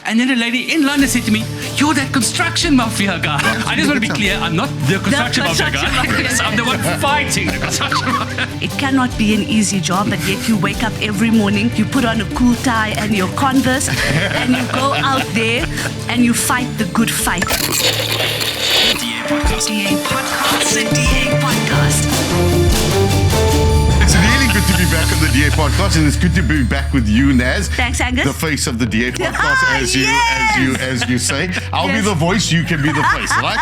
And then a lady in London said to me, "You're that construction mafia guy." I just want to be clear, I'm not the construction mafia guy. I'm the one fighting the construction mafia. It cannot be an easy job, but yet you wake up every morning, you put on a cool tie and your Converse, and you go out there and you fight the good fight. DA Podcast. DA Podcast. The DA Podcast. It's really good to be back on the DA Podcast, and it's good to be back with you, Naz. Thanks, Angus. The face of the DA Podcast, as you say. I'll be the voice, you can be the face, right?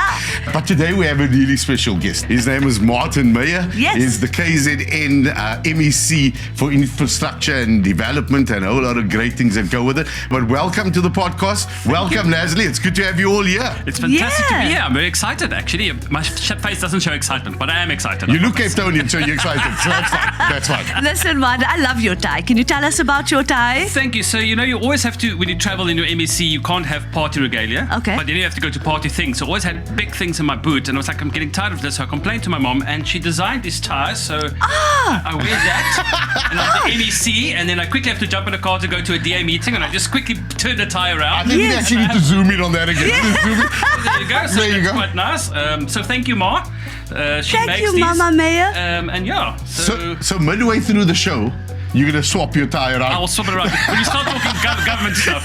But today we have a really special guest. His name is Martin Meyer. Yes. He's the KZN MEC for infrastructure and development and a whole lot of great things that go with it. But welcome to the podcast. Welcome, Nasli. It's good to have you all here. It's fantastic to be here. I'm very excited, actually. My face doesn't show excitement, but I am excited. You look Cape Townian, so you're excited. So that's fine. That's fine. Listen, Martin, I love your tie. Can you tell us about your tie? Thank you. So, you always have to, when you travel in your MEC, you can't have party regalia. Okay. But then you have to go to party things. So I always had big things in my boot, and I was like, I'm getting tired of this. So I complained to my mom, and she designed this tie. So I wear that, and I'm the MEC, and then I quickly have to jump in a car to go to a DA meeting, and I just quickly turn the tie I around. think we actually need to zoom in on that again. Zoom in. There you go. So There you that's go. quite nice. So thank you, Ma. She Thank makes you, these. Mama Meyer. And yeah. So midway through the show, you're going to swap your tie around. I'll swap it around. When you start talking government stuff,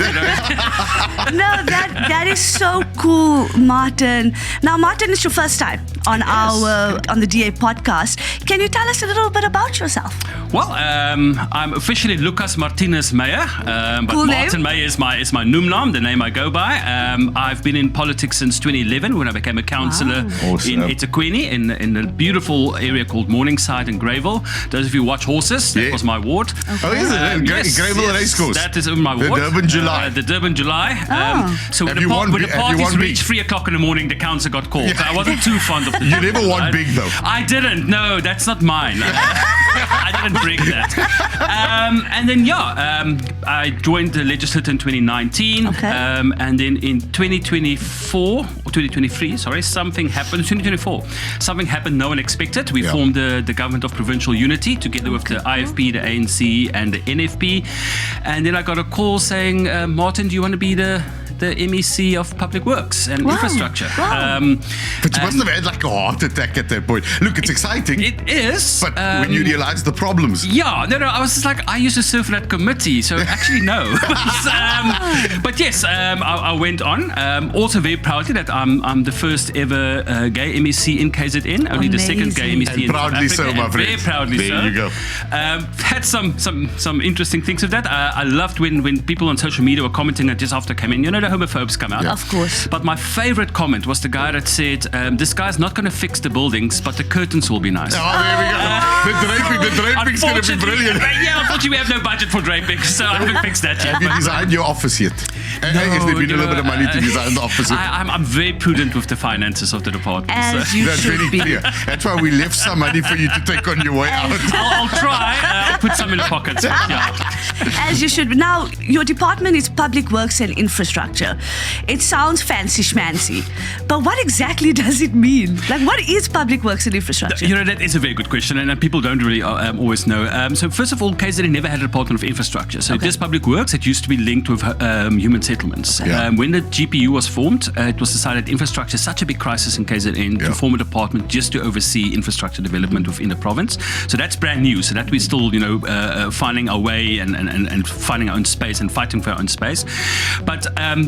No, that is so cool, Martin. Now, Martin, it's your first time on on the DA podcast. Can you tell us a little bit about yourself? Well, I'm officially Lucas Martinez Meyer, but Cool Martin name. Meyer is my noom, the name I go by. I've been in politics since 2011 when I became a councillor Awesome. in eThekwini in a beautiful area called Morningside in Greyville. Those of you who watch horses, that Yeah. was my ward. Oh, is it? Greyville Racecourse. That is in my The ward. Durban July. The Durban July. So when Have you won when the big- have you parties won reached big? 3 o'clock in the morning, the council got called. So I wasn't too fond of the You never won big, though. I didn't. No, that's not mine. I didn't bring that. And then, I joined the legislature in 2019. Okay. And then in 2024, or 2023, sorry, something happened. 2024, something happened no one expected. We formed the Government of Provincial Unity together with the IFP, the ANC, and the NFP. And then I got a call saying, Martin, do you want to be the MEC of Public Works and Infrastructure? Wow. But you must have had like a heart attack at that point. Look, it's exciting. It is. But when you realize the problems. Yeah, no, I was just like, I used to serve for that committee, so actually no. But yes, I went on. Also very proudly that I'm the first ever gay MEC in KZN, only the second gay MEC And in proudly South Africa. so, my And friend. very proudly There so. you go. Had some interesting things with that. I loved when people on social media were commenting that just after I came in, the homophobes come out. Of course. But my favorite comment was the guy that said, this guy's not going to fix the buildings, but the curtains will be nice. Oh, there we go. The draping's going to be brilliant. Yeah, unfortunately, we have no budget for draping, so I haven't fixed that yet. Have you designed your office yet? Has there been a little bit of money to design the office yet? I'm very prudent with the finances of the department. As So you That's very should be. clear. That's why we left some money for you to take on your way out. I'll try. I'll put some in the pockets. But yeah. As you should be. Now, your department is Public Works and Infrastructure. It sounds fancy schmancy, but what exactly does it mean? Like, what is Public Works and Infrastructure? That is a very good question, and people don't really always know. So first of all, KZN never had a Department of Infrastructure. So this Public Works, it used to be linked with human settlements. Yeah. When the GPU was formed, it was decided infrastructure is such a big crisis in KZN to form a department just to oversee infrastructure development within the province. So that's brand new. So that we're still, finding our way and finding our own space and fighting for our own space. But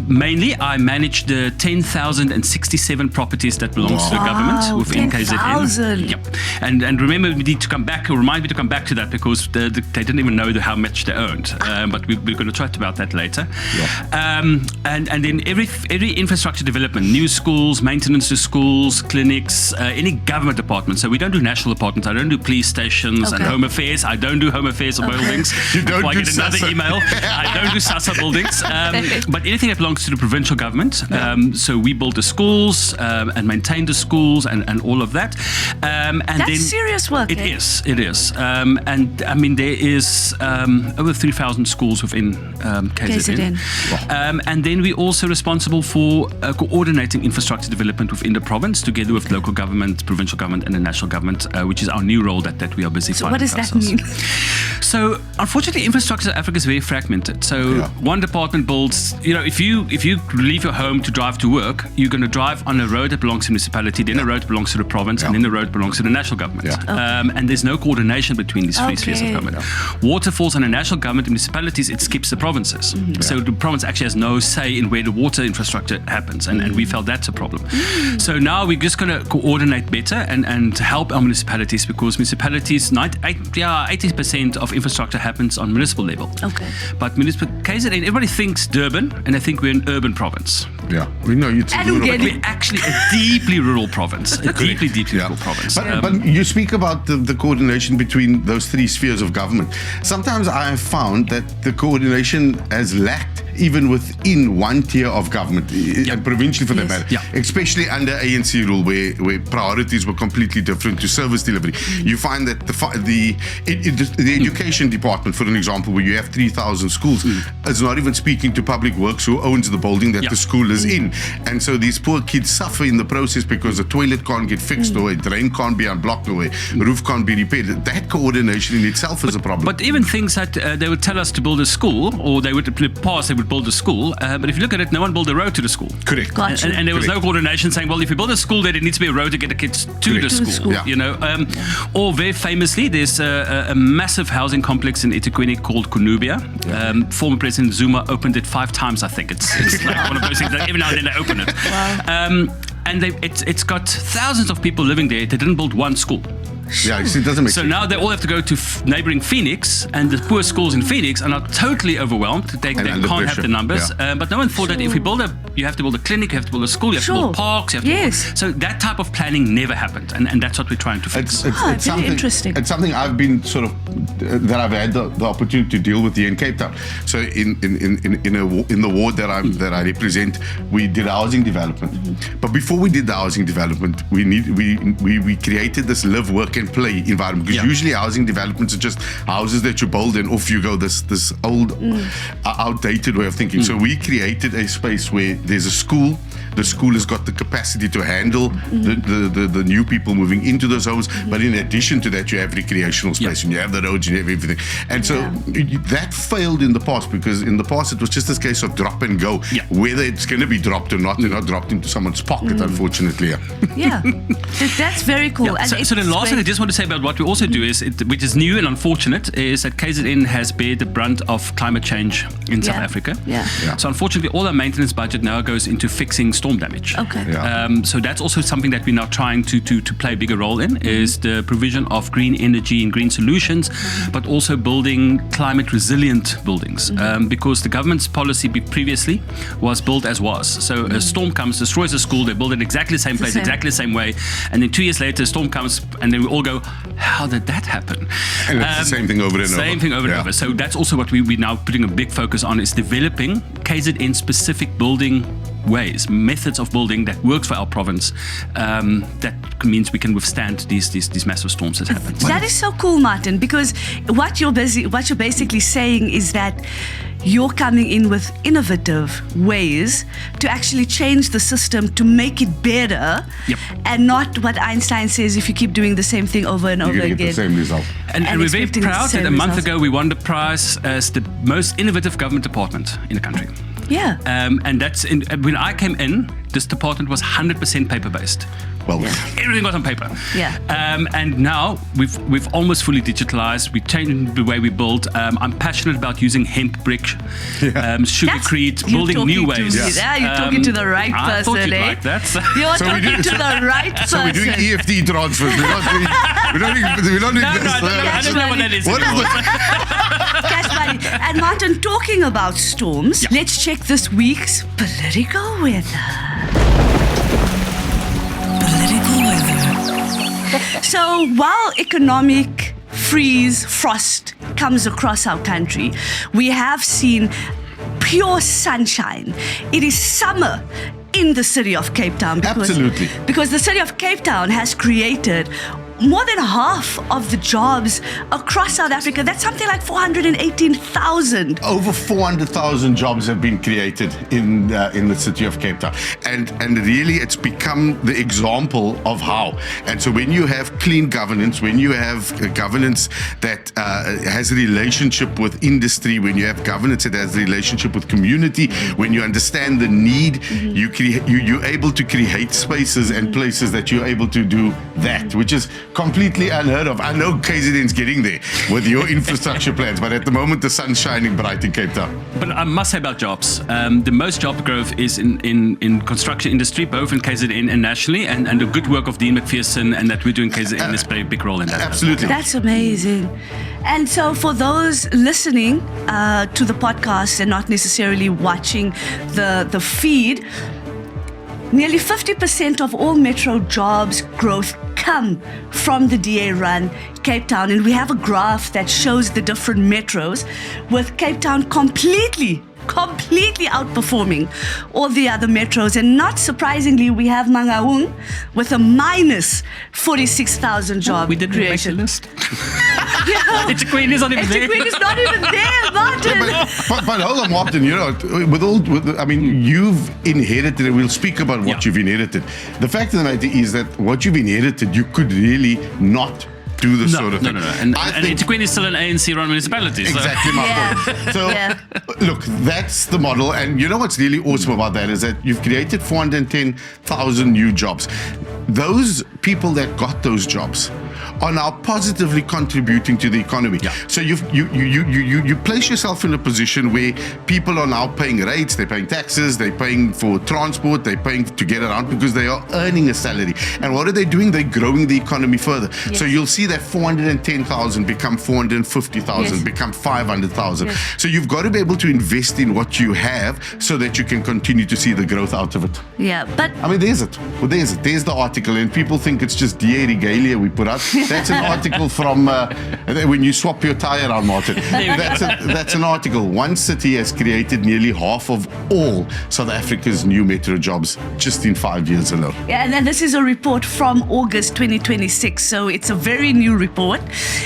mainly, I manage the 10,067 properties that belongs to the government within 10,000. KZN. Yep. And remember, we need to come back, or remind me to come back to that because they didn't even know how much they owned. But we're going to chat about that later. And then every infrastructure development, new schools, maintenance to schools, clinics, any government department. So we don't do national departments. I don't do police stations and home affairs. I don't do home affairs or buildings. You don't Before I do get another SASA. email. I don't do SASA buildings. But anything that belongs to the provincial government. So we build the schools and maintain the schools and all of that. And That's then serious work. It is. And I mean, there is over 3,000 schools within KZN. And then we're also responsible for coordinating infrastructure development within the province, together with local government, provincial government, and the national government, which is our new role that we are busy So finding what does that ourselves. mean? So unfortunately, infrastructure in Africa is very fragmented. So one department builds, if you leave your home to drive to work, you're going to drive on a road that belongs to the municipality, then a road that belongs to the province, and then the road belongs to the national government. And there's no coordination between these three spheres of government. Water falls on the national government, municipalities, it skips the provinces. So the province actually has no say in where the water infrastructure happens, and we felt that's a problem. So now we're just going to coordinate better and help our municipalities, because municipalities, 80% of infrastructure happens on municipal level. Okay. But KZN, everybody thinks Durban, and they think we're an urban province. Yeah, we know it's I don't rural. get it. We're actually a deeply rural province, a deeply rural province. But you speak about the coordination between those three spheres of government. Sometimes I have found that the coordination has lacked even within one tier of government, and provincially for that matter, especially under ANC rule, where priorities were completely different to service delivery. You find that the education department, for an example, where you have 3,000 schools, is not even speaking to public works, who owns the building that the school is in. And so these poor kids suffer in the process because the toilet can't get fixed, or a drain can't be unblocked, or a roof can't be repaired. That coordination in itself is a problem. But even things that they would tell us to build a school, or they would build a school, but if you look at it, no one built a road to the school. Correct. Gotcha. And there was no coordination saying, well, if you build a school, there needs to be a road to get the kids to the school. Or very famously, there's a massive housing complex in eThekwini called Kunubia. Former President Zuma opened it 5 times, I think. It's like one of those things that every now and then they open it. Wow. And it's got thousands of people living there. They didn't build one school. Yeah, it doesn't make So sense. now they all have to go to neighboring Phoenix, and the poor schools in Phoenix are now totally overwhelmed. They can't under have pressure. the numbers. But no one thought that if you you have to build a clinic, you have to build a school, you have to build parks. You have to so that type of planning never happened, and that's what we're trying to fix. It's very something interesting. It's something I've been sort of that I've had the opportunity to deal with here in Cape Town. So in the ward that I represent, we did housing development. But before we did the housing development, we created this live, work, and play environment. Because usually housing developments are just houses that you build and off you go. This old, outdated way of thinking. So we created a space where there's a school. The school has got the capacity to handle the new people moving into those homes. But in addition to that, you have recreational space and you have the roads, you have everything. And so that failed in the past, because in the past it was just this case of drop and go. Whether it's going to be dropped or not, they're not dropped into someone's pocket, unfortunately. That's very cool. And So the last thing I just want to say about what we also do is, which is new and unfortunate, is that KZN has bared the brunt of climate change in South Africa. So unfortunately, all our maintenance budget now goes into fixing storm damage. So that's also something that we're now trying to play a bigger role in, is the provision of green energy and green solutions, but also building climate resilient buildings. Because the government's policy previously was build as was. So a storm comes, destroys a school, they build it exactly the same place, exactly the same way, and then 2 years later a storm comes, and then we all go, how did that happen? And it's the same thing over and over. Same thing over and over. So that's also what we're now putting a big focus on, is developing KZN specific building ways, methods of building that works for our province, that means we can withstand these massive storms that happen. That is so cool, Martin, because what you're basically saying is that you're coming in with innovative ways to actually change the system to make it better, and not what Einstein says, if you keep doing the same thing over and over You're going to again. get the same result. And we're very expecting the proud that same a month results. ago we won the prize as the most innovative government department in the country. And that's when I came in, this department was 100% paper-based. Well, everything was on paper. And now we've almost fully digitalized. We changed the way we build. I'm passionate about using hemp brick, sugarcrete, building new ways. You're talking to the right person. I thought you'd like that. You're talking to the right person. So we're doing EFT transfers. We're not I don't know what that is. What is anymore. Cash money. And Martin, talking about storms, let's check this week's political weather. So while economic frost comes across our country, we have seen pure sunshine. It is summer in the city of Cape Town. Absolutely. Because the city of Cape Town has created more than half of the jobs across South Africa. That's something like 418,000. Over 400,000 jobs have been created in the city of Cape Town, and really it's become the example of how. And so when you have clean governance, when you have governance that has a relationship with industry, when you have governance that has a relationship with community, when you understand the need, you're able to create spaces and places that you're able to do that, which is completely unheard of. I know KZN's getting there with your infrastructure plans, but at the moment the sun's shining bright in Cape Town. But I must say about jobs, the most job growth is in construction industry, both in KZN and nationally, and the good work of Dean McPherson and that we're doing KZN has played a big role in that. Absolutely. That's amazing. And so for those listening to the podcast and not necessarily watching the feed, nearly 50% of all metro jobs growth come from the DA run Cape Town, and we have a graph that shows the different metros, with Cape Town completely outperforming all the other metros. And not surprisingly, we have Mangaung with a minus 46,000 job We didn't creation. make the list. eThekwini is not even there. eThekwini is not even there, Martin. But hold on, Martin, you've inherited, and we'll speak about what you've inherited. The fact of the matter is that what you've inherited, you could really not do this sort of thing. No. And eThekwini is still an ANC-run municipality. So. Exactly my point. So, look, that's the model. And you know what's really awesome about that is that you've created 410,000 new jobs. Those people that got those jobs are now positively contributing to the economy. Yeah. So you place yourself in a position where people are now paying rates, they're paying taxes, they're paying for transport, they're paying to get around because they are earning a salary. And what are they doing? They're growing the economy further. Yes. So you'll see that 410,000 become 450,000, become 500,000. Yes. So you've got to be able to invest in what you have so that you can continue to see the growth out of it. Yeah, but I mean, there's it. Well, there's it. There's the article, and people think it's just DA regalia we put out. That's an article from when you swap your tire around, Martin. That's an article. One city has created nearly half of all South Africa's new metro jobs just in 5 years alone. Yeah, and then this is a report from August 2026, so it's a very new report.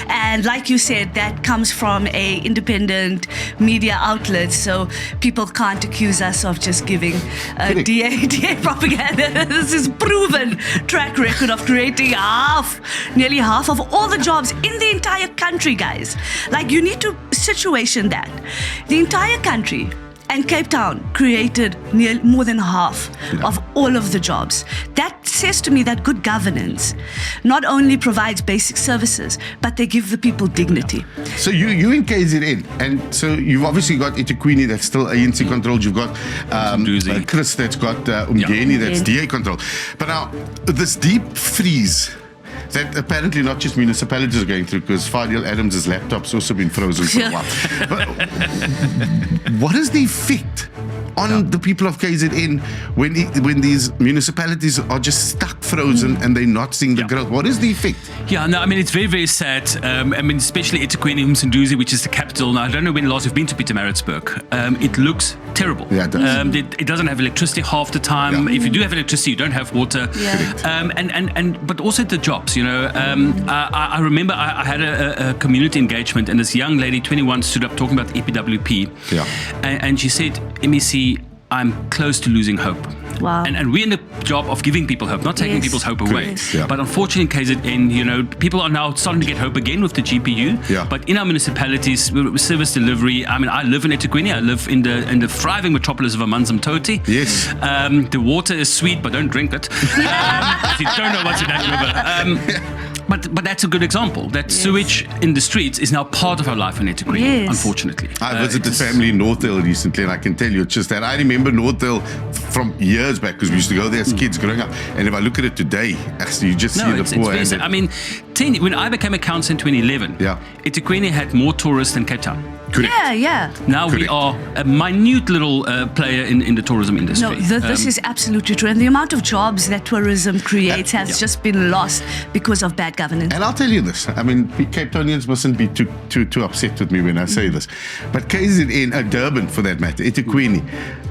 And like you said, that comes from a independent media outlet, so people can't accuse us of just giving DA propaganda. This is proven track record of creating nearly half of all the jobs in the entire country, guys. Like, you need to situation that. The entire country and Cape Town created more than half of all of the jobs. That says to me that good governance not only provides basic services, but they give the people dignity. So you in KZN, and so you've obviously got eThekwini that's still ANC controlled. You've got Chris that's got Umgeni that's DA controlled. But now this deep freeze that apparently not just municipalities are going through, because Fadil Adams' laptop's also been frozen for a while. But what is the effect on the people of KZN when these municipalities are just stuck frozen and they're not seeing the growth? What is the effect? Yeah, no, I mean, it's very, very sad. Especially eThekwini, Umsunduzi, which is the capital. Now, I don't know when last you've been to Pietermaritzburg. It looks terrible. Yeah, it does. It doesn't have electricity half the time. If you do have electricity, you don't have water. But also the jobs, I remember I had a community engagement, and this young lady, 21, stood up talking about EPWP. Yeah. And she said, MEC, I'm close to losing hope. Wow. And we're in the job of giving people hope, not taking people's hope away. Yeah. But unfortunately in KZN, people are now starting to get hope again with the GPU. Yeah. But in our municipalities, service delivery, I mean, I live in eThekwini. I live in the thriving metropolis of Amanzimtoti. Yes. The water is sweet, but don't drink it. If you don't know what's in that river. But that's a good example. That sewage in the streets is now part of our life in eThekwini, unfortunately. I visited family in Northdale recently, and I can tell you it's just that. I remember Northdale from years back, because we used to go there as kids growing up. And if I look at it today, actually, you just see the poor. It's I mean, when I became a councillor in 2011, eThekwini had more tourists than Cape Town. Correct. Yeah. Now we are a minute little player in the tourism industry. No, this is absolutely true. And the amount of jobs that tourism creates has just been lost because of bad governance. And I'll tell you this. I mean, Cape Townians mustn't be too upset with me when I say this. But KZN, Durban for that matter, eThekwini,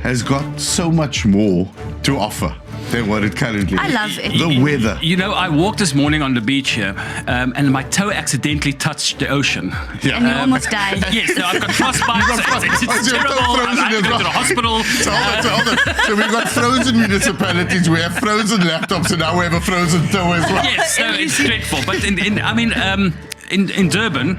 has got so much more to offer than what it currently is. I love it. The weather. You know, I walked this morning on the beach here, and my toe accidentally touched the ocean. Yeah. And you almost died. Yes, no, I've got frostbite. It's You're terrible. frozen I as have to go well. to the hospital. So hold on. So we've got frozen municipalities, we have frozen laptops, and now we have a frozen toe as well. Yes, so it's dreadful. But in Durban,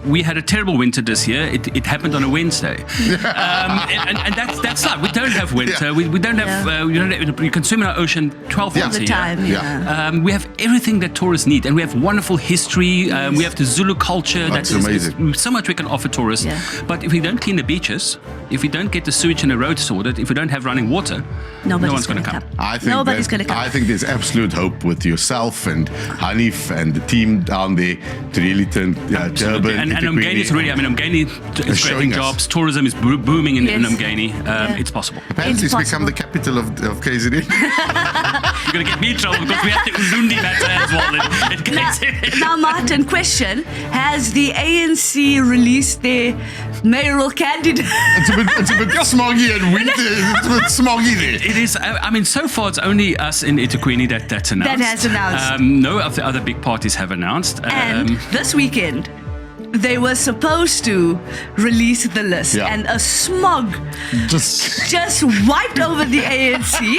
we had a terrible winter this year. It happened on a Wednesday, and that's not. We don't have winter. Yeah. We don't have. We can swim in our ocean 12 Yeah. months All a the year. time, yeah. We have everything that tourists need, and we have wonderful history. We have the Zulu culture. That's amazing. So much we can offer tourists. Yeah. But if we don't clean the beaches, if we don't get the sewage and the roads sorted, if we don't have running water, no one's going to come. I think Nobody's going to come. I think there's absolute hope with yourself and Hanif and the team down there to really turn Durban And into Umgeni is really, Umgeni is showing creating us. jobs. Tourism is booming in Yes. Umgeni. It's possible. Apparently it's become possible. the capital of KZN. You're going to get me in trouble because we have the Uzundi matter as well. It gets Now, Martin, question. Has the ANC released their mayoral candidate? It's a bit smoggy and winter. It's a bit smoggy there. It is. I mean, so far it's only us in eThekwini that's announced. That has announced. No of the other big parties have announced. And this weekend, they were supposed to release the list, Yeah. and a smog just wiped over the ANC,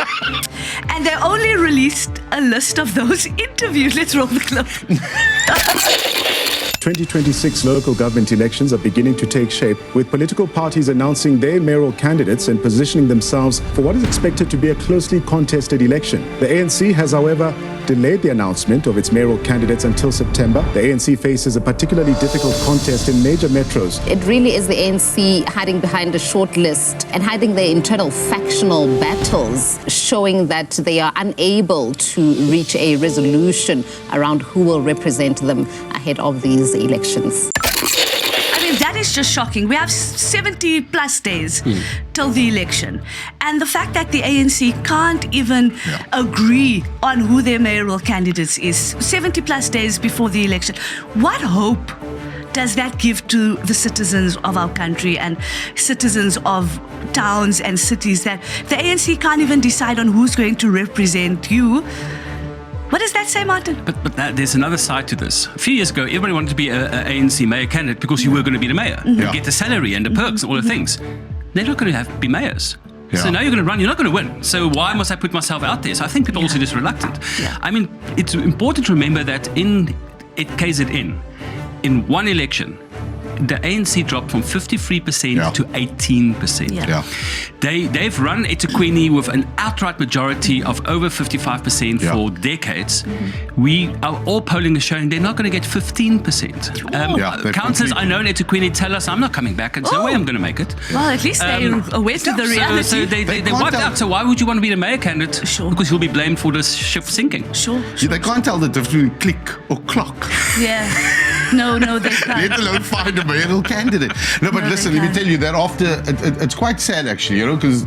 and they only released a list of those interviews. Let's roll the clip. 2026 local government elections are beginning to take shape, with political parties announcing their mayoral candidates and positioning themselves for what is expected to be a closely contested election. The ANC has, however, delayed the announcement of its mayoral candidates until September. The ANC faces a particularly difficult contest in major metros. It really is the ANC hiding behind a short list and hiding their internal factional battles, showing that they are unable to reach a resolution around who will represent them ahead of these elections. I mean, that is just shocking. We have 70 plus days till the election. And the fact that the ANC can't even agree on who their mayoral candidates is 70 plus days before the election. What hope does that give to the citizens of our country and citizens of towns and cities that the ANC can't even decide on who's going to represent you? What does that say, Martin? But there's another side to this. A few years ago, everybody wanted to be an ANC mayor candidate because you were going to be the mayor. You get the salary and the perks and all the things. They're not going to be mayors. Yeah. So now you're going to run, you're not going to win. So why must I put myself out there? So I think people are also just reluctant. Yeah. I mean, it's important to remember that at KZN, in one election, the ANC dropped from 53% to 18%. Yeah. They've run eThekwini with an outright majority of over 55% for decades. We are all polling is showing they're not going to get 15%. Councillors I know in eThekwini tell us I'm not coming back, and no way I'm going to make it. Well, at least they're aware to the reality. So they wiped out. So why would you want to be the mayor candidate? Sure. Because you'll be blamed for this ship sinking. Sure. They can't tell the difference between click or clock. Yeah. No, they can't. Let alone find a mayoral candidate. No, but No, listen, they let me can't. tell you that after, it's quite sad actually, because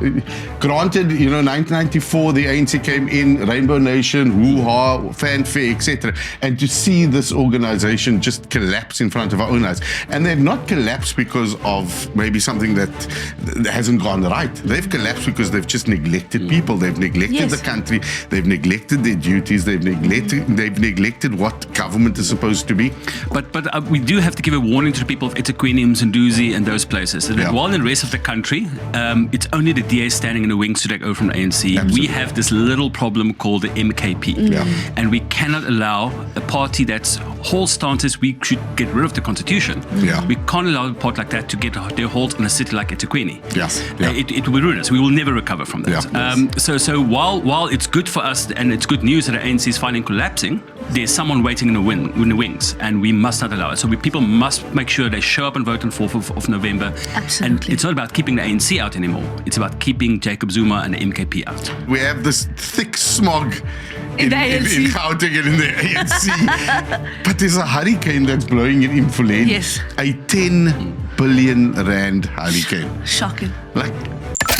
granted, 1994, the ANC came in, Rainbow Nation, hoo-ha, fanfare, etc. And to see this organization just collapse in front of our own eyes. And they've not collapsed because of maybe something that hasn't gone right. They've collapsed because they've just neglected people. They've neglected the country. They've neglected their duties. They've neglected what government is supposed to be. But we do have to give a warning to the people of eThekwini, Msunduzi, and those places. That while in the rest of the country, it's only the DA standing in the wings to take over from the ANC. Absolutely. We have this little problem called the MKP. And we cannot allow a party that's whole stance is we should get rid of the constitution. We can't allow a party like that to get their hold in a city like eThekwini. It will ruin us. We will never recover from that. So while it's good for us and it's good news that the ANC is finally collapsing, there's someone waiting in the wings, and we must not allow it. So people must make sure they show up and vote on 4th of November. Absolutely. And it's not about keeping the ANC out anymore. It's about keeping Jacob Zuma and the MKP out. We have this thick smog in Gauteng and in the ANC. But there's a hurricane that's blowing in Imfulen. Yes. A 10 billion rand hurricane. Shocking. Like,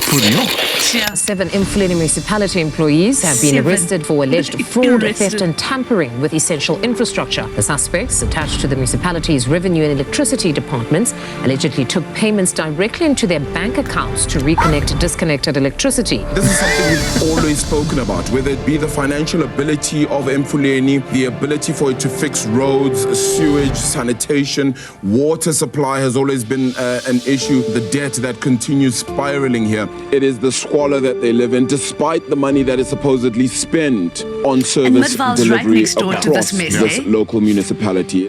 for real? Yeah. 7 Mfuleni municipality employees have been 7. arrested for alleged fraud, Arrested. theft and tampering with essential infrastructure. The suspects, attached to the municipality's revenue and electricity departments, allegedly took payments directly into their bank accounts to reconnect disconnected electricity. This is something we've always spoken about, whether it be the financial ability of Mfuleni, the ability for it to fix roads, sewage, sanitation, water supply has always been an issue. The debt that continues spiraling here. It is the squalor that they live in, despite the money that is supposedly spent on service Midvale's delivery right next door to across this mess, this eh? local municipality.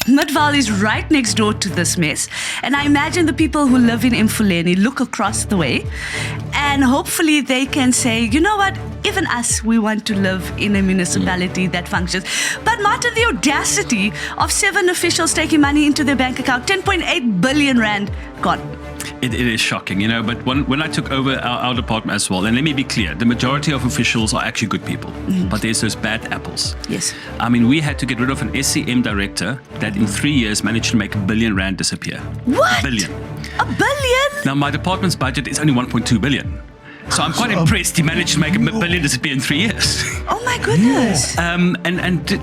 Midvale is right next door to this mess. And I imagine the people who live in Mfuleni look across the way and hopefully they can say, you know what, even us, we want to live in a municipality that functions. But Martin, the audacity of 7 officials taking money into their bank account, 10.8 billion rand gone. It is shocking, you know, but when I took over our department as well, and let me be clear, the majority of officials are actually good people, but there's those bad apples. Yes. I mean, we had to get rid of an SCM director that in 3 years managed to make R1 billion disappear. What? Billion. $1 billion? Now, my department's budget is only 1.2 billion. So I'm quite impressed he managed to make R1 billion disappear in 3 years. Oh my goodness. And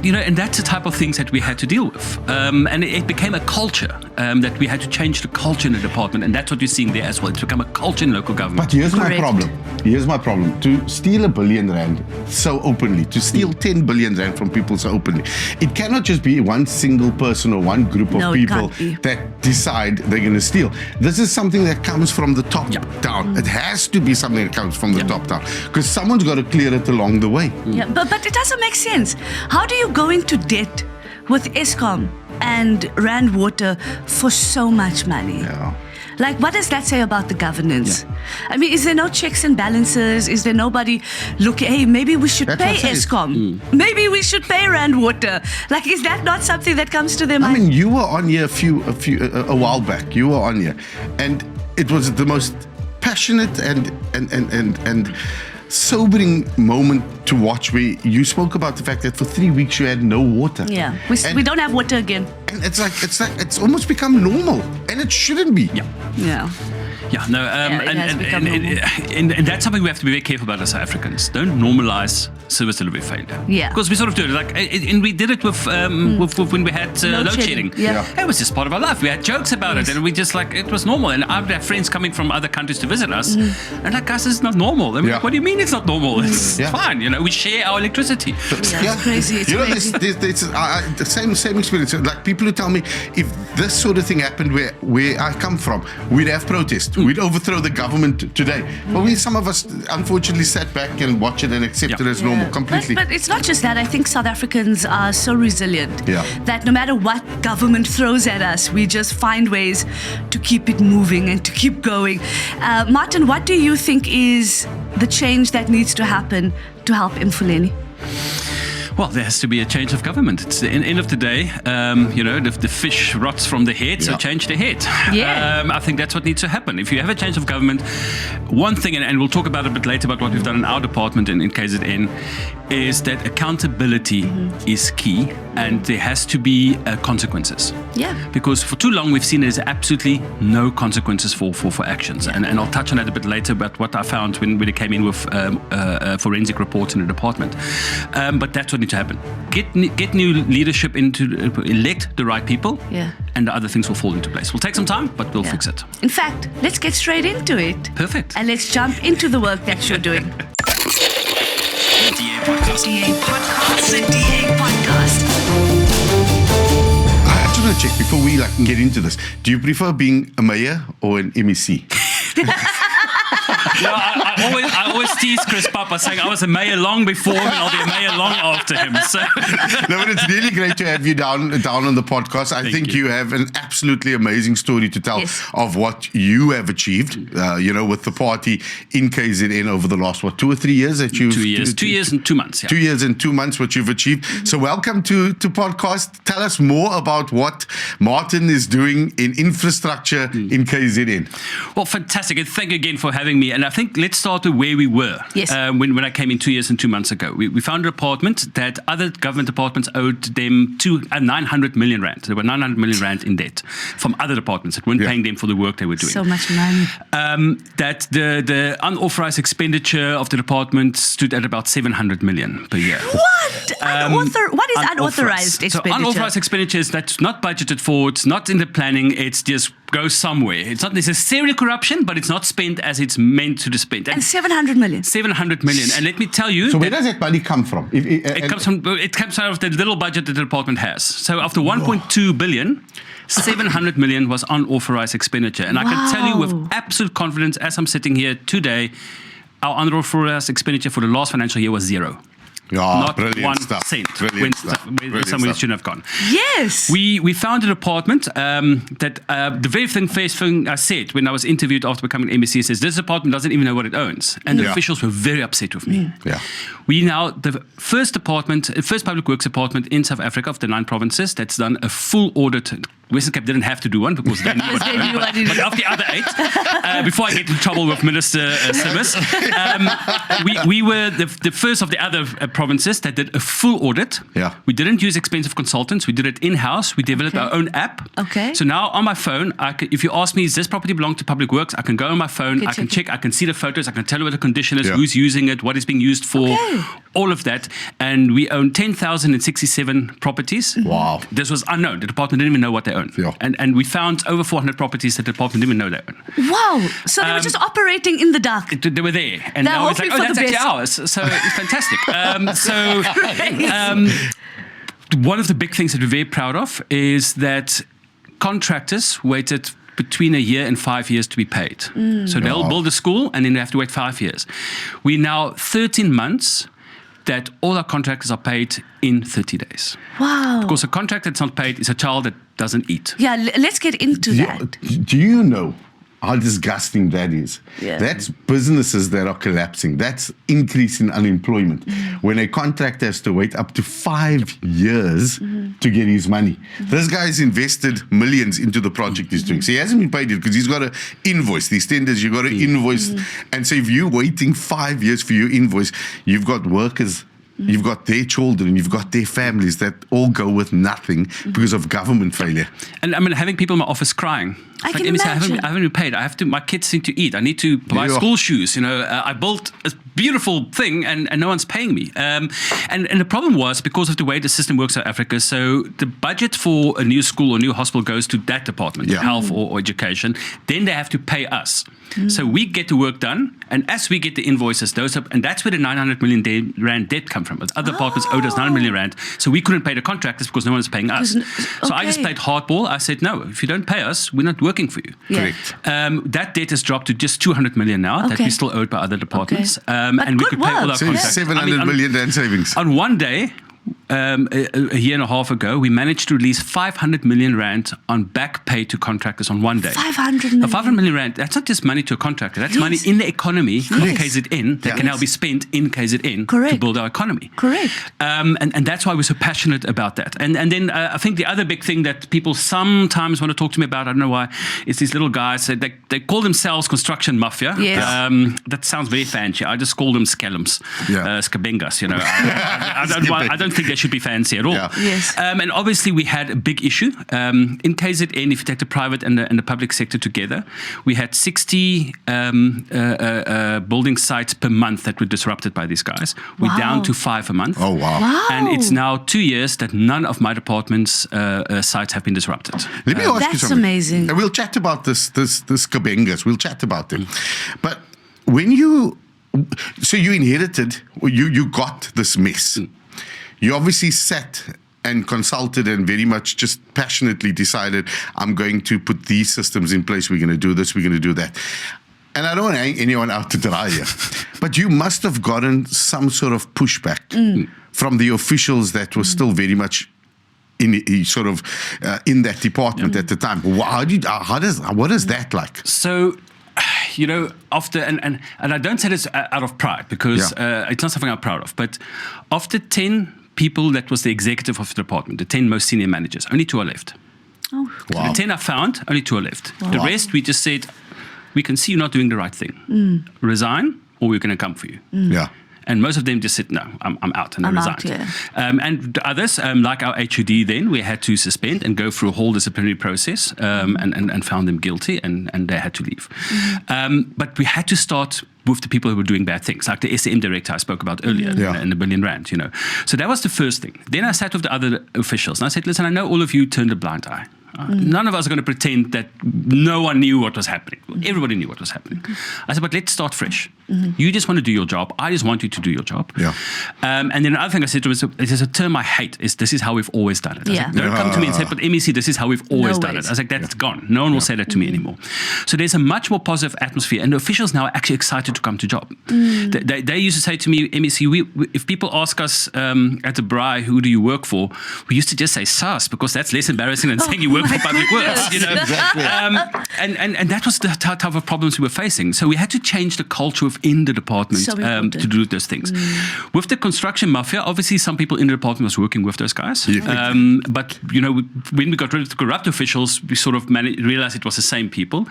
you know, and that's the type of things that we had to deal with. And it became a culture that we had to change the culture in the department, and that's what you're seeing there as well. It's become a culture in local government. But here's my Correct. problem. Here's my problem. To steal R1 billion so openly, to steal 10 billion rand from people so openly, it cannot just be one single person or one group of No, it people can't be. that decide they're going to steal. This is something that comes from the top down. It has to be something that comes from the top down, because someone's got to clear it along the way. Yeah, but it doesn't make sense. How do you go into debt with Eskom and Rand Water for so much money? Yeah. Like, what does that say about the governance? I mean, is there no checks and balances? Is there nobody looking, hey, maybe we should That's pay what I said. Eskom? Maybe we should pay Rand Water. Like, is that not something that comes to their I mind? mean, you were on here a while back. You were on here, and it was the most passionate and sobering moment to watch, where you spoke about the fact that for 3 weeks you had no water. Yeah, And- we don't have water again. And it's almost become normal, and it shouldn't be. Yeah. Yeah, no, it has become and that's something we have to be very careful about as South Africans. Don't normalize service delivery failure. Yeah. Because we sort of do it, like, and we did it with when we had Load load shedding. shedding. Yeah. It was just part of our life. We had jokes about it, and we just like, it was normal. And I would have friends coming from other countries to visit us, and like, guys, this is not normal. And we're Yeah. like, what do you mean it's not normal? It's Yeah. fine, you know, we share our electricity. Yeah, it's crazy. It's you know, crazy. there's the same experience. Like, people who tell me, if this sort of thing happened where I come from, we'd have protests. We'd overthrow the government today. But some of us unfortunately sat back and watched it and accepted it as normal completely. But it's not just that. I think South Africans are so resilient that no matter what government throws at us, we just find ways to keep it moving and to keep going. Martin, what do you think is the change that needs to happen to help Mfuleni? Well, there has to be a change of government. It's the end of the day, you know, the fish rots from the head, so change the head. Yeah. I think that's what needs to happen. If you have a change of government, one thing, and we'll talk about it a bit later about what we've done in our department in KZN, is that accountability is key, and there has to be consequences. Yeah. Because for too long we've seen there's absolutely no consequences for actions. And I'll touch on that a bit later about what I found when it came in with forensic reports in the department. But that's what needs to happen. Get new leadership elect the right people, and the other things will fall into place. We'll take some time, but we'll fix it. In fact, let's get straight into it. Perfect. And let's jump into the work that you're doing. DA Podcast. DA Podcast. The DA Podcast. I just want to check before we get into this. Do you prefer being a mayor or an MEC? No, I always tease Chris Papa saying I was a mayor long before him and I'll be a mayor long after him. So. No, but it's really great to have you down on the podcast. I think you have an absolutely amazing story to tell of what you have achieved, you know, with the party in KZN over the last, 2 or 3 years that you've... 2 years. 2 years and 2 months, 2 years and 2 months, what you've achieved. So welcome to podcast. Tell us more about what Martin is doing in infrastructure in KZN. Well, fantastic. And thank you again for having me. And I think let's start with where we were Yes. when I came in 2 years and 2 months ago. We found a department that other government departments owed them 900 million rand. There were 900 million rand in debt from other departments that weren't paying them for the work they were doing. So much money. That the unauthorized expenditure of the department stood at about 700 million per year. What? What is unauthorized expenditure? So unauthorized expenditure is that's not budgeted for, it's not in the planning, it's just goes somewhere. It's not necessarily corruption, but it's not spent as it's meant to be spent. And 700 million. 700 million. And let me tell you... So where does that money come from? It comes out of the little budget that the department has. So of the 1.2 billion, 700 million was unauthorized expenditure. And I can tell you with absolute confidence, as I'm sitting here today, our unauthorized expenditure for the last financial year was zero. Not 1 cent when somebody shouldn't have gone. Yes. We found a department that the very first thing I said when I was interviewed after becoming MEC says, this department doesn't even know what it owns. And the officials were very upset with me. Yeah. We now, the first public works department in South Africa of the 9 provinces that's done a full audit. Western Cape didn't have to do one because they knew what it owned. But of the other 8, before I get into trouble with Minister Simmers, we were the first of the other provinces that did a full audit. Yeah. We didn't use expensive consultants. We did it in-house. We developed our own app. Okay. So now on my phone, if you ask me, is this property belong to Public Works? I can go on my phone, I can check, I can see the photos, I can tell you what the condition is, who's using it, what it's being used for, all of that. And we own 10,067 properties. Wow. This was unknown. The department didn't even know what they owned. Yeah. And we found over 400 properties that the department didn't even know they owned. Wow. So they were just operating in the dark. They were there. And now it's like, that's actually ours. So it's fantastic. One of the big things that we're very proud of is that contractors waited between a year and 5 years to be paid. So they'll build a school and then they have to wait 5 years. We now 13 months that all our contractors are paid in 30 days. Wow. Because a contractor that's not paid is a child that doesn't eat. Yeah, let's get into that. Do you know how disgusting that is? Yeah. That's businesses that are collapsing. That's increase in unemployment. When a contractor has to wait up to 5 years to get his money. This guy's invested millions into the project he's doing. So he hasn't been paid yet because he's got to invoice. These tenders, you've got to invoice. And so if you're waiting 5 years for your invoice, you've got workers, you've got their children, you've got their families that all go with nothing because of government failure. And I mean, having people in my office crying. I can imagine. I haven't been paid. My kids need to eat. I need to buy school shoes. I built a beautiful thing and no one's paying me. And the problem was because of the way the system works in Africa. So the budget for a new school or new hospital goes to that department, health or education. Then they have to pay us. So we get the work done, and as we get the invoices, and that's where the 900 million rand debt come from. Other departments owed us 9 million rand, so we couldn't pay the contractors because no one was paying us. So I just played hardball. I said, no, if you don't pay us, we're not working for you. Correct. That debt has dropped to just 200 million now that we still owed by other departments. And we could pay all our So contractors. 700 million rand savings. On one day, a year and a half ago, we managed to release 500 million rand on back pay to contractors on one day. 500 million. 500 million rand, that's not just money to a contractor, that's money in the economy of KZN that can now be spent in KZN to build our economy. Correct. And that's why we're so passionate about that. And then I think the other big thing that people sometimes want to talk to me about, I don't know why, is these little guys, they call themselves construction mafia. Yes. That sounds very fancy. I just call them scalums, scabengas, I don't think they should be fancy at all. Yeah. Yes. And obviously we had a big issue. In KZN, if you take the private and the public sector together, we had 60 building sites per month that were disrupted by these guys. We're down to 5 a month. Oh, wow. And it's now 2 years that none of my department's sites have been disrupted. Let me ask you That's something. amazing. And we'll chat about this Kabengas. We'll chat about them. But when you inherited, you got this mess. You obviously sat and consulted and very much just passionately decided, I'm going to put these systems in place. We're going to do this. We're going to do that. And I don't want anyone out to dry here, but you must have gotten some sort of pushback from the officials that were still very much in that department at the time. What is that like? So, after and I don't say this out of pride because it's not something I'm proud of, but after 10 people that was the executive of the department, the 10 most senior managers, only 2 are left. Oh. Wow. The 10 I found, only 2 are left. The rest, we just said, we can see you're not doing the right thing. Resign or we're going to come for you. Yeah. And most of them just said, no, I'm out, and they I'm resigned. out, And others, like our HUD then, we had to suspend and go through a whole disciplinary process and found them guilty, and they had to leave. But we had to start with the people who were doing bad things, like the SCM director I spoke about earlier, and the R1 billion, you know. So that was the first thing. Then I sat with the other officials, and I said, listen, I know all of you turned a blind eye. None of us are going to pretend that no one knew what was happening. Everybody knew what was happening. I said, but let's start fresh. You just want to do your job. I just want you to do your job. Yeah. And then another thing I said to him, there's a term I hate, is this is how we've always done it. I was like, don't come to me and say, but MEC, this is how we've always done it. I was like, that's gone. No one will say that to me anymore. So there's a much more positive atmosphere, and the officials now are actually excited to come to job. They used to say to me, MEC, if people ask us at the BRI, who do you work for, we used to just say SARS, because that's less embarrassing than saying you work for Public Works, you know. Exactly. And that was the type of problems we were facing. So we had to change the culture within the department to do those things. With the construction mafia, obviously some people in the department was working with those guys. But, you know, when we got rid of the corrupt officials, we sort of realized it was the same people.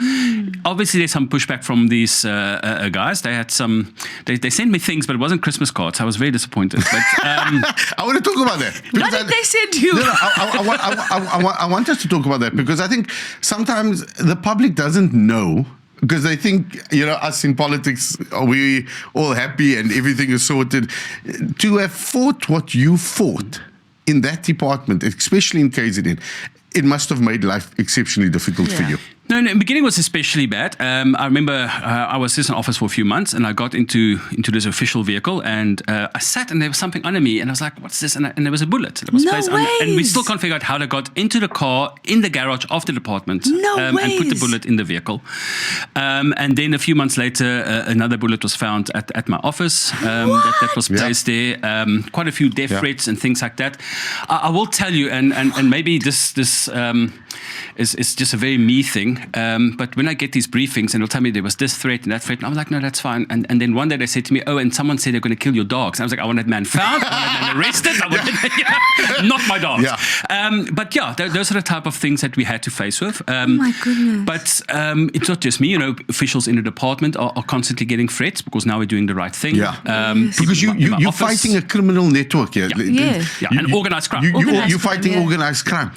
Obviously there's some pushback from these guys. They had some, they sent me things, but it wasn't Christmas cards. I was very disappointed. But I want to talk about that. What did they send you? No, I want us to talk about that, because I think sometimes the public doesn't know, because they think, you know, us in politics, are we all happy and everything is sorted. To have fought what you fought in that department, especially in KZN, it must have made life exceptionally difficult for you. No, in the beginning was especially bad. I remember I was just in office for a few months, and I got into this official vehicle, and I sat, and there was something under me, and I was like, what's this? And there was a bullet that was placed under, and we still can't figure out how they got into the car in the garage of the department and put the bullet in the vehicle. And then a few months later, another bullet was found at my office that was placed there. Quite a few death threats and things like that. I will tell you, and maybe this is just a very me thing. But when I get these briefings and they'll tell me there was this threat and that threat, and I'm like, no, that's fine. And then one day they said to me, oh, and someone said they're going to kill your dogs. And I was like, I want that man found, I want that man arrested, I want not my dogs. But yeah, those are the type of things that we had to face with. Oh my goodness. But it's not just me, you know, officials in the department are constantly getting threats, because now we're doing the right thing. Because you're fighting a criminal network here. And organised crime. You're fighting organised crime.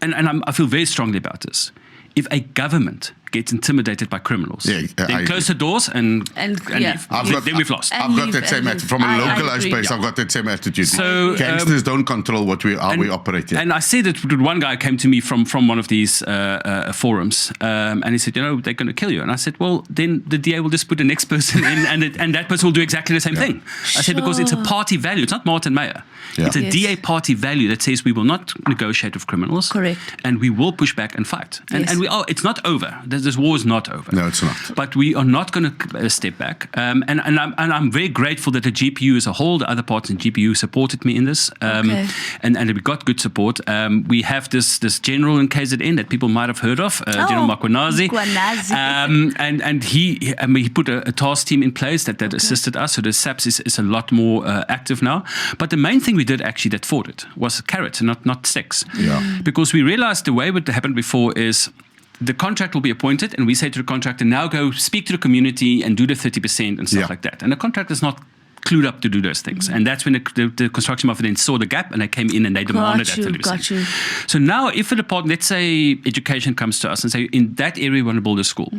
And I feel very strongly about this. If a government gets intimidated by criminals, then close the doors and leave. Then we've lost. I've got that same attitude. From a localized space, I've got that same attitude. So gangsters don't control we operate in. And I said that one guy came to me from one of these forums, and he said, you know, they're going to kill you. And I said, well, then the DA will just put the next person in, and that person will do exactly the same thing. I said, because it's a party value. It's not Martin Meyer. It's a DA party value that says we will not negotiate with criminals. Correct. And we will push back and fight. And we are. It's not over. This war is not over. No, it's not. But we are not going to step back. And I'm very grateful that the GPU as a whole, the other parts in GPU supported me in this. And we got good support. We have this general in KZN that people might have heard of, General Makwanazi. And he put a task team in place that assisted us. So the SAPS is a lot more active now. But the main thing we did actually that fought it was carrots and not sticks. Because we realized the way it happened before is the contract will be appointed, and we say to the contractor, now go speak to the community and do the 30% and stuff like that. And the contractor is not clued up to do those things. And that's when the construction mafia then saw the gap, and they came in and they demanded that 30%. So now if a department, let's say education comes to us and say, in that area we want to build a school.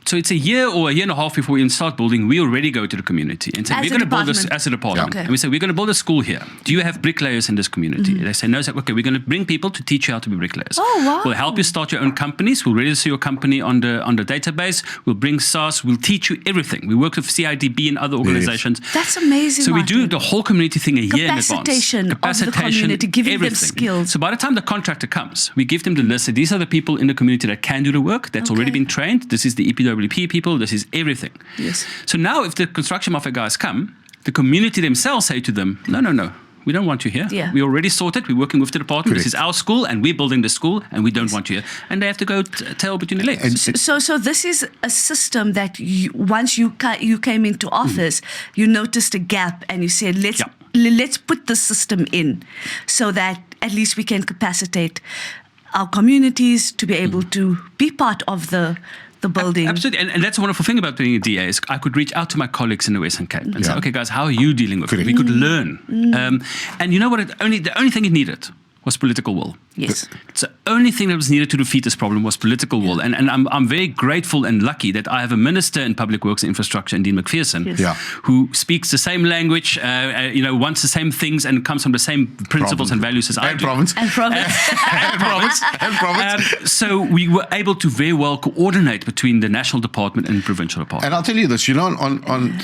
So it's a year or a year and a half before we start building, we already go to the community and say, we're going to build this as a department. And we say, we're going to build a school here. Do you have bricklayers in this community? They say, no. So, okay, we're going to bring people to teach you how to be bricklayers. We'll help you start your own companies. We'll register your company on the database. We'll bring SaaS. We'll teach you everything. We work with CIDB and other organizations. That's amazing, So we do the whole community thing a year in advance. Capacitation of the community, giving them skills. So by the time the contractor comes, we give them the list. So these are the people in the community that can do the work, that's already been trained. This is the EPWP people. This is everything. So now if the construction mafia guys come, the community themselves say to them, no, we don't want you here. We already sorted. We're working with the department. This is our school, and we're building the school, and we don't want you here. And they have to go tail between the legs. So this is a system that once you came into office, you noticed a gap, and you said, let's put the system in so that at least we can capacitate our communities to be able to be part of the the building. Absolutely, and that's a wonderful thing about being a DA is I could reach out to my colleagues in the Western Cape and say, okay, guys, how are you dealing with it? We could learn. And you know what? The only thing it needed was political will. Yes. It's the only thing that was needed to defeat this problem was political will. And I'm very grateful and lucky that I have a minister in public works and infrastructure, Dean McPherson, who speaks the same language, wants the same things and comes from the same principles and values as I do. And province. So we were able to very well coordinate between the national department and provincial department. And I'll tell you this, on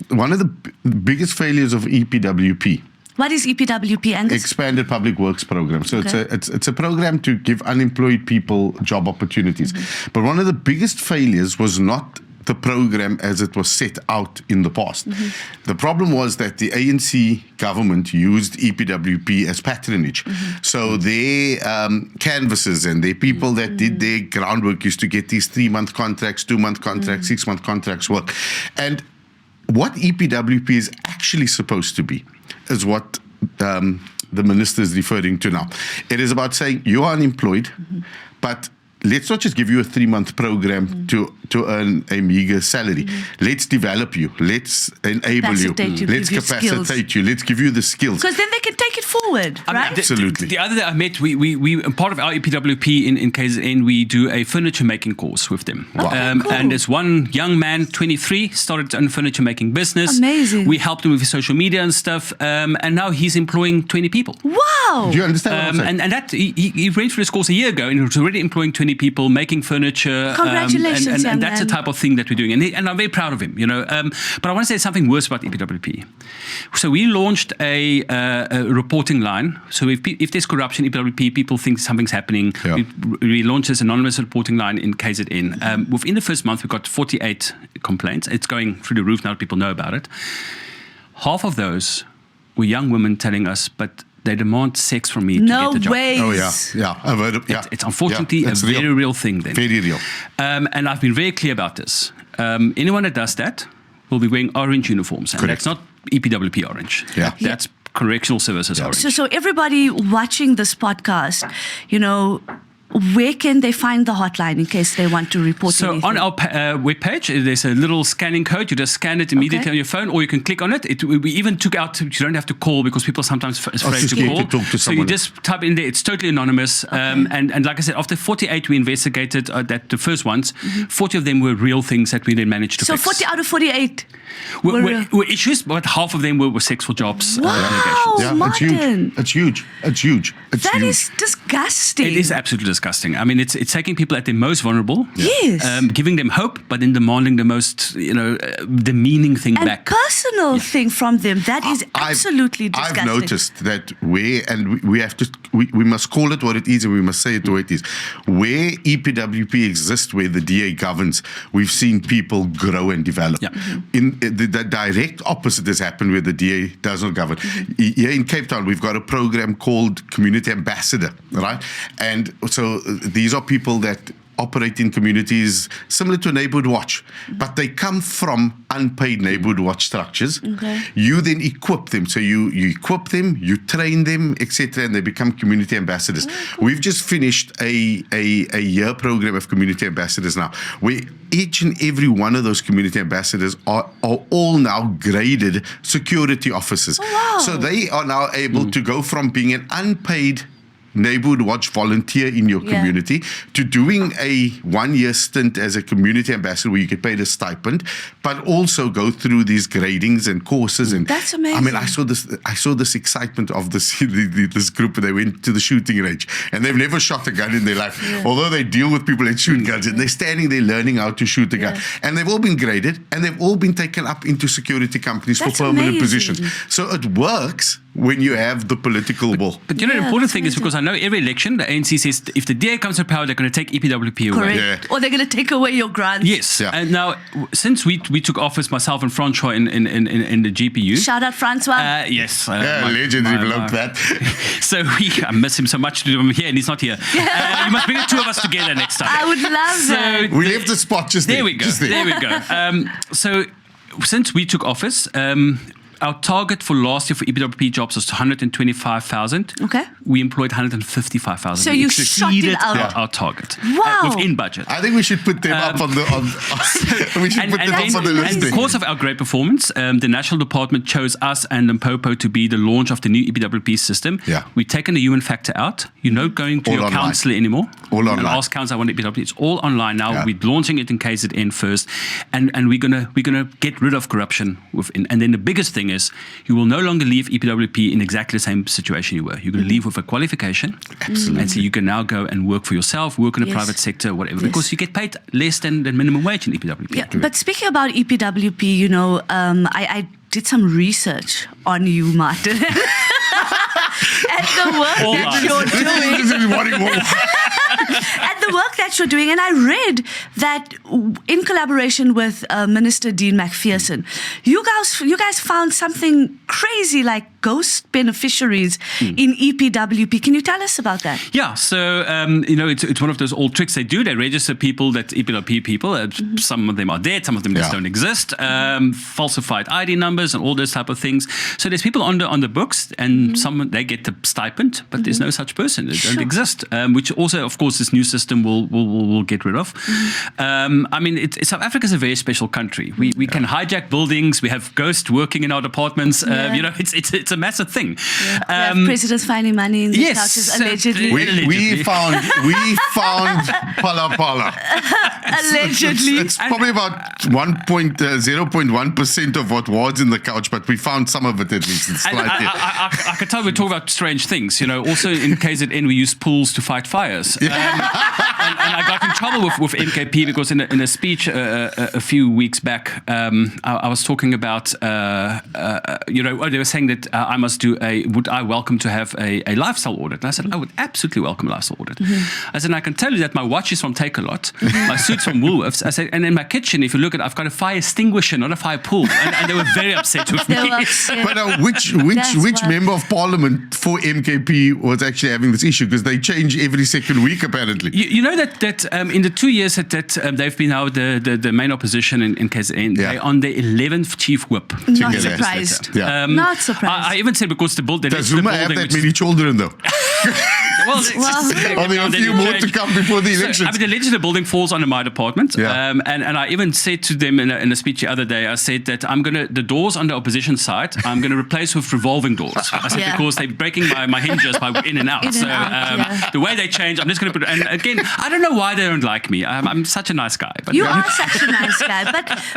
one of the biggest failures of EPWP. What is EPWP, Angus? Expanded Public Works Program. So it's a program to give unemployed people job opportunities. But one of the biggest failures was not the program as it was set out in the past. The problem was that the ANC government used EPWP as patronage. So their canvassers and their people that did their groundwork used to get these 3-month contracts, 2-month contracts, 6-month contracts work. And what EPWP is actually supposed to be is what the minister is referring to now. It is about saying you are unemployed, but let's not just give you a 3-month program to earn a meager salary. Let's develop you. Let's enable you. Let's capacitate you. Let's give you the skills. Because then they can take it forward, right? Absolutely. The other day I met, we part of our EPWP in KZN, we do a furniture making course with them. Cool. And there's one young man, 23, started his own furniture making business. Amazing. We helped him with his social media and stuff. And now he's employing 20 people. Wow. Do you understand what I'm saying? And that he went through this course a year ago and he was already employing 20 people, making furniture. Congratulations, and that's the type of thing that we're doing. And I'm very proud of him, But I want to say something worse about EPWP. So we launched a reporting line. So if there's corruption in EPWP, people think something's happening. We launched this anonymous reporting line in KZN. Within the first month, we got 48 complaints. It's going through the roof now. People know about it. Half of those were young women telling us, but they demand sex from me to get the job. No way. Oh, yeah. I've heard of, It's unfortunately a very real thing then. Very real. And I've been very clear about this. Anyone that does that will be wearing orange uniforms. And Correct. that's not EPWP orange. That's correctional services orange. So everybody watching this podcast, where can they find the hotline in case they want to report anything? So on our webpage, there's a little scanning code. You just scan it immediately on your phone, or you can click on it. We even took out, you don't have to call because people are sometimes afraid to call. So you just type in there. It's totally anonymous. And like I said, after 48 we investigated that the first ones, 40 of them were real things that we then managed to fix. So 40 out of 48 were issues, but half of them were sexual jobs. Wow, Martin. It's huge. That is disgusting. It is absolutely disgusting. I mean, it's taking people at their most vulnerable. Yes. Giving them hope, but then demanding the most, demeaning thing and back. Personal thing from them. That is absolutely disgusting. I've noticed that we must call it what it is and we must say it the way it is. Where EPWP exists, where the DA governs, we've seen people grow and develop. In the direct opposite has happened where the DA does not govern. Here in Cape Town, we've got a program called Community Ambassador, right? And so these are people that operate in communities similar to a neighborhood watch, but they come from unpaid neighborhood watch structures. You then equip them. So you equip them, you train them, etc., and they become community ambassadors. We've just finished a year program of community ambassadors now, where each and every one of those community ambassadors are all now graded security officers. So they are now able to go from being an unpaid neighborhood watch volunteer in your community to doing a 1-year stint as a community ambassador where you get paid a stipend, but also go through these gradings and courses. And that's amazing. I mean, I saw this excitement of this group, and they went to the shooting range, and they've never shot a gun in their life, although they deal with people that shoot guns, and they're standing there learning how to shoot a gun, and they've all been graded, and they've all been taken up into security companies for permanent positions. So it works when you have the political will. But the important thing is, because I know every election, the ANC says if the DA comes to power, they're going to take EPWP away. Correct. Or they're going to take away your grants. Yes. And now, since we took office, myself and Francois in the GPU. Shout out Francois. Yes. Legendary bloke that. So I miss him so much to do him here, and he's not here. You must bring the two of us together next time. I would love that. We left the spot just there. There we go. So since we took office, our target for last year for EPWP jobs was 125,000. Okay. We employed 155,000. So We you shot it exceeded out. our target. Wow. Within budget. I think we should put them up on the we should put them up on the And listing. because of our great performance, the National Department chose us and Limpopo to be the launch of the new EPWP system. Yeah. We've taken the human factor out. You're not going to All your online. counsellor anymore. All And online. ask counsellor, I want EPWP. It's all online now. Yeah. We're launching it in KZN first, and we're gonna get rid of corruption within. And then the biggest thing is you will no longer leave EPWP in exactly the same situation you were. You're going to leave with a qualification. Absolutely. And so you can now go and work for yourself, work in the Yes. private sector, whatever, Yes. because you get paid less than minimum wage in EPWP. Yeah, but speaking about EPWP, you know, I did some research on you, Martin. And the work All that lies. you're doing. This is wanting more. And the work that you're doing. And I read that in collaboration with Minister Dean McPherson, you guys found something crazy like ghost beneficiaries in EPWP. Can you tell us about that? Yeah, so you know, it's one of those old tricks they do. They register people that EPWP people. Some of them are dead, some of them just Yeah. don't exist. Falsified ID numbers and all those type of things. So there's people on the books, and some they get the stipend, but there's no such person. They don't exist. Which also, of course, this new system will get rid of. I mean, South Africa is a very special country. We can hijack buildings. We have ghosts working in our departments. You know, it's a massive thing. We have presidents finding money in the yes, couches, so allegedly. We found Pala Pala. Allegedly. It's probably about 0.1% of what was in the couch, but we found some of it at least. It's And slightly. I can tell we talk about strange things. You know, also in KZN we use pools to fight fires. And I got in trouble with MKP because in a speech a few weeks back, I was talking about, you know, they were saying that I must do would I welcome to have a lifestyle audit? And I said, I would absolutely welcome a lifestyle audit. I said, and I can tell you that my watch is from Take-A-Lot, my suit's from Woolworths. I said, and in my kitchen, if you look at it, I've got a fire extinguisher, not a fire pool. And they were very upset with me. They were upset. But which That's why. member of parliament for MKP was actually having this issue? Because they change every second week, apparently. You know that in the 2 years that they've been now the main opposition in KZN, Yeah. they're on the 11th chief whip. Not Yeah. surprised. Yeah. Not surprised. I even said because the building. Does Zuma have that many children, though? Well, Are there a few more to come before the elections? I mean, the legislative building falls under my department. Yeah. And I even said to them in a speech the other day, I said that the doors on the opposition side, I'm going to replace with revolving doors. I said, Yeah. because they're breaking my hinges by in and out. In and So out, yeah. the way they change, I'm just going to put, and again, I don't know why they don't like me. I'm such a nice guy. But You are such a nice guy.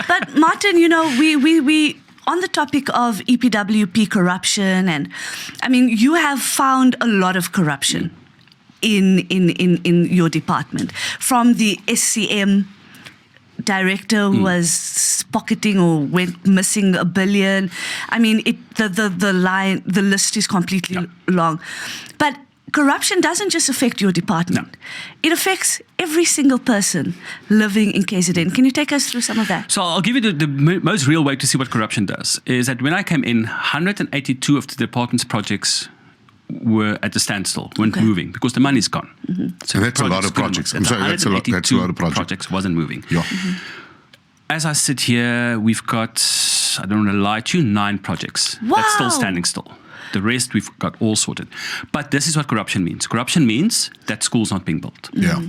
But Martin, you know, we on the topic of EPWP corruption, and I mean, you have found a lot of corruption in your department, from the SCM director who was pocketing or went missing $1 billion. I mean, the list is completely long. But corruption doesn't just affect your department. No. It affects every single person living in KZN. Can you take us through some of that? So I'll give you the most real way to see what corruption does. Is that when I came in, 182 of the department's projects were at a standstill, weren't moving because the money's gone. So That's a lot of projects. I'm sorry, that's a lot of projects. Projects wasn't moving. Yeah. As I sit here, we've got, I don't want to lie to you, 9 projects that's still Wow. standing still. The rest we've got all sorted. But this is what corruption means. Corruption means that school's not being built. Yeah.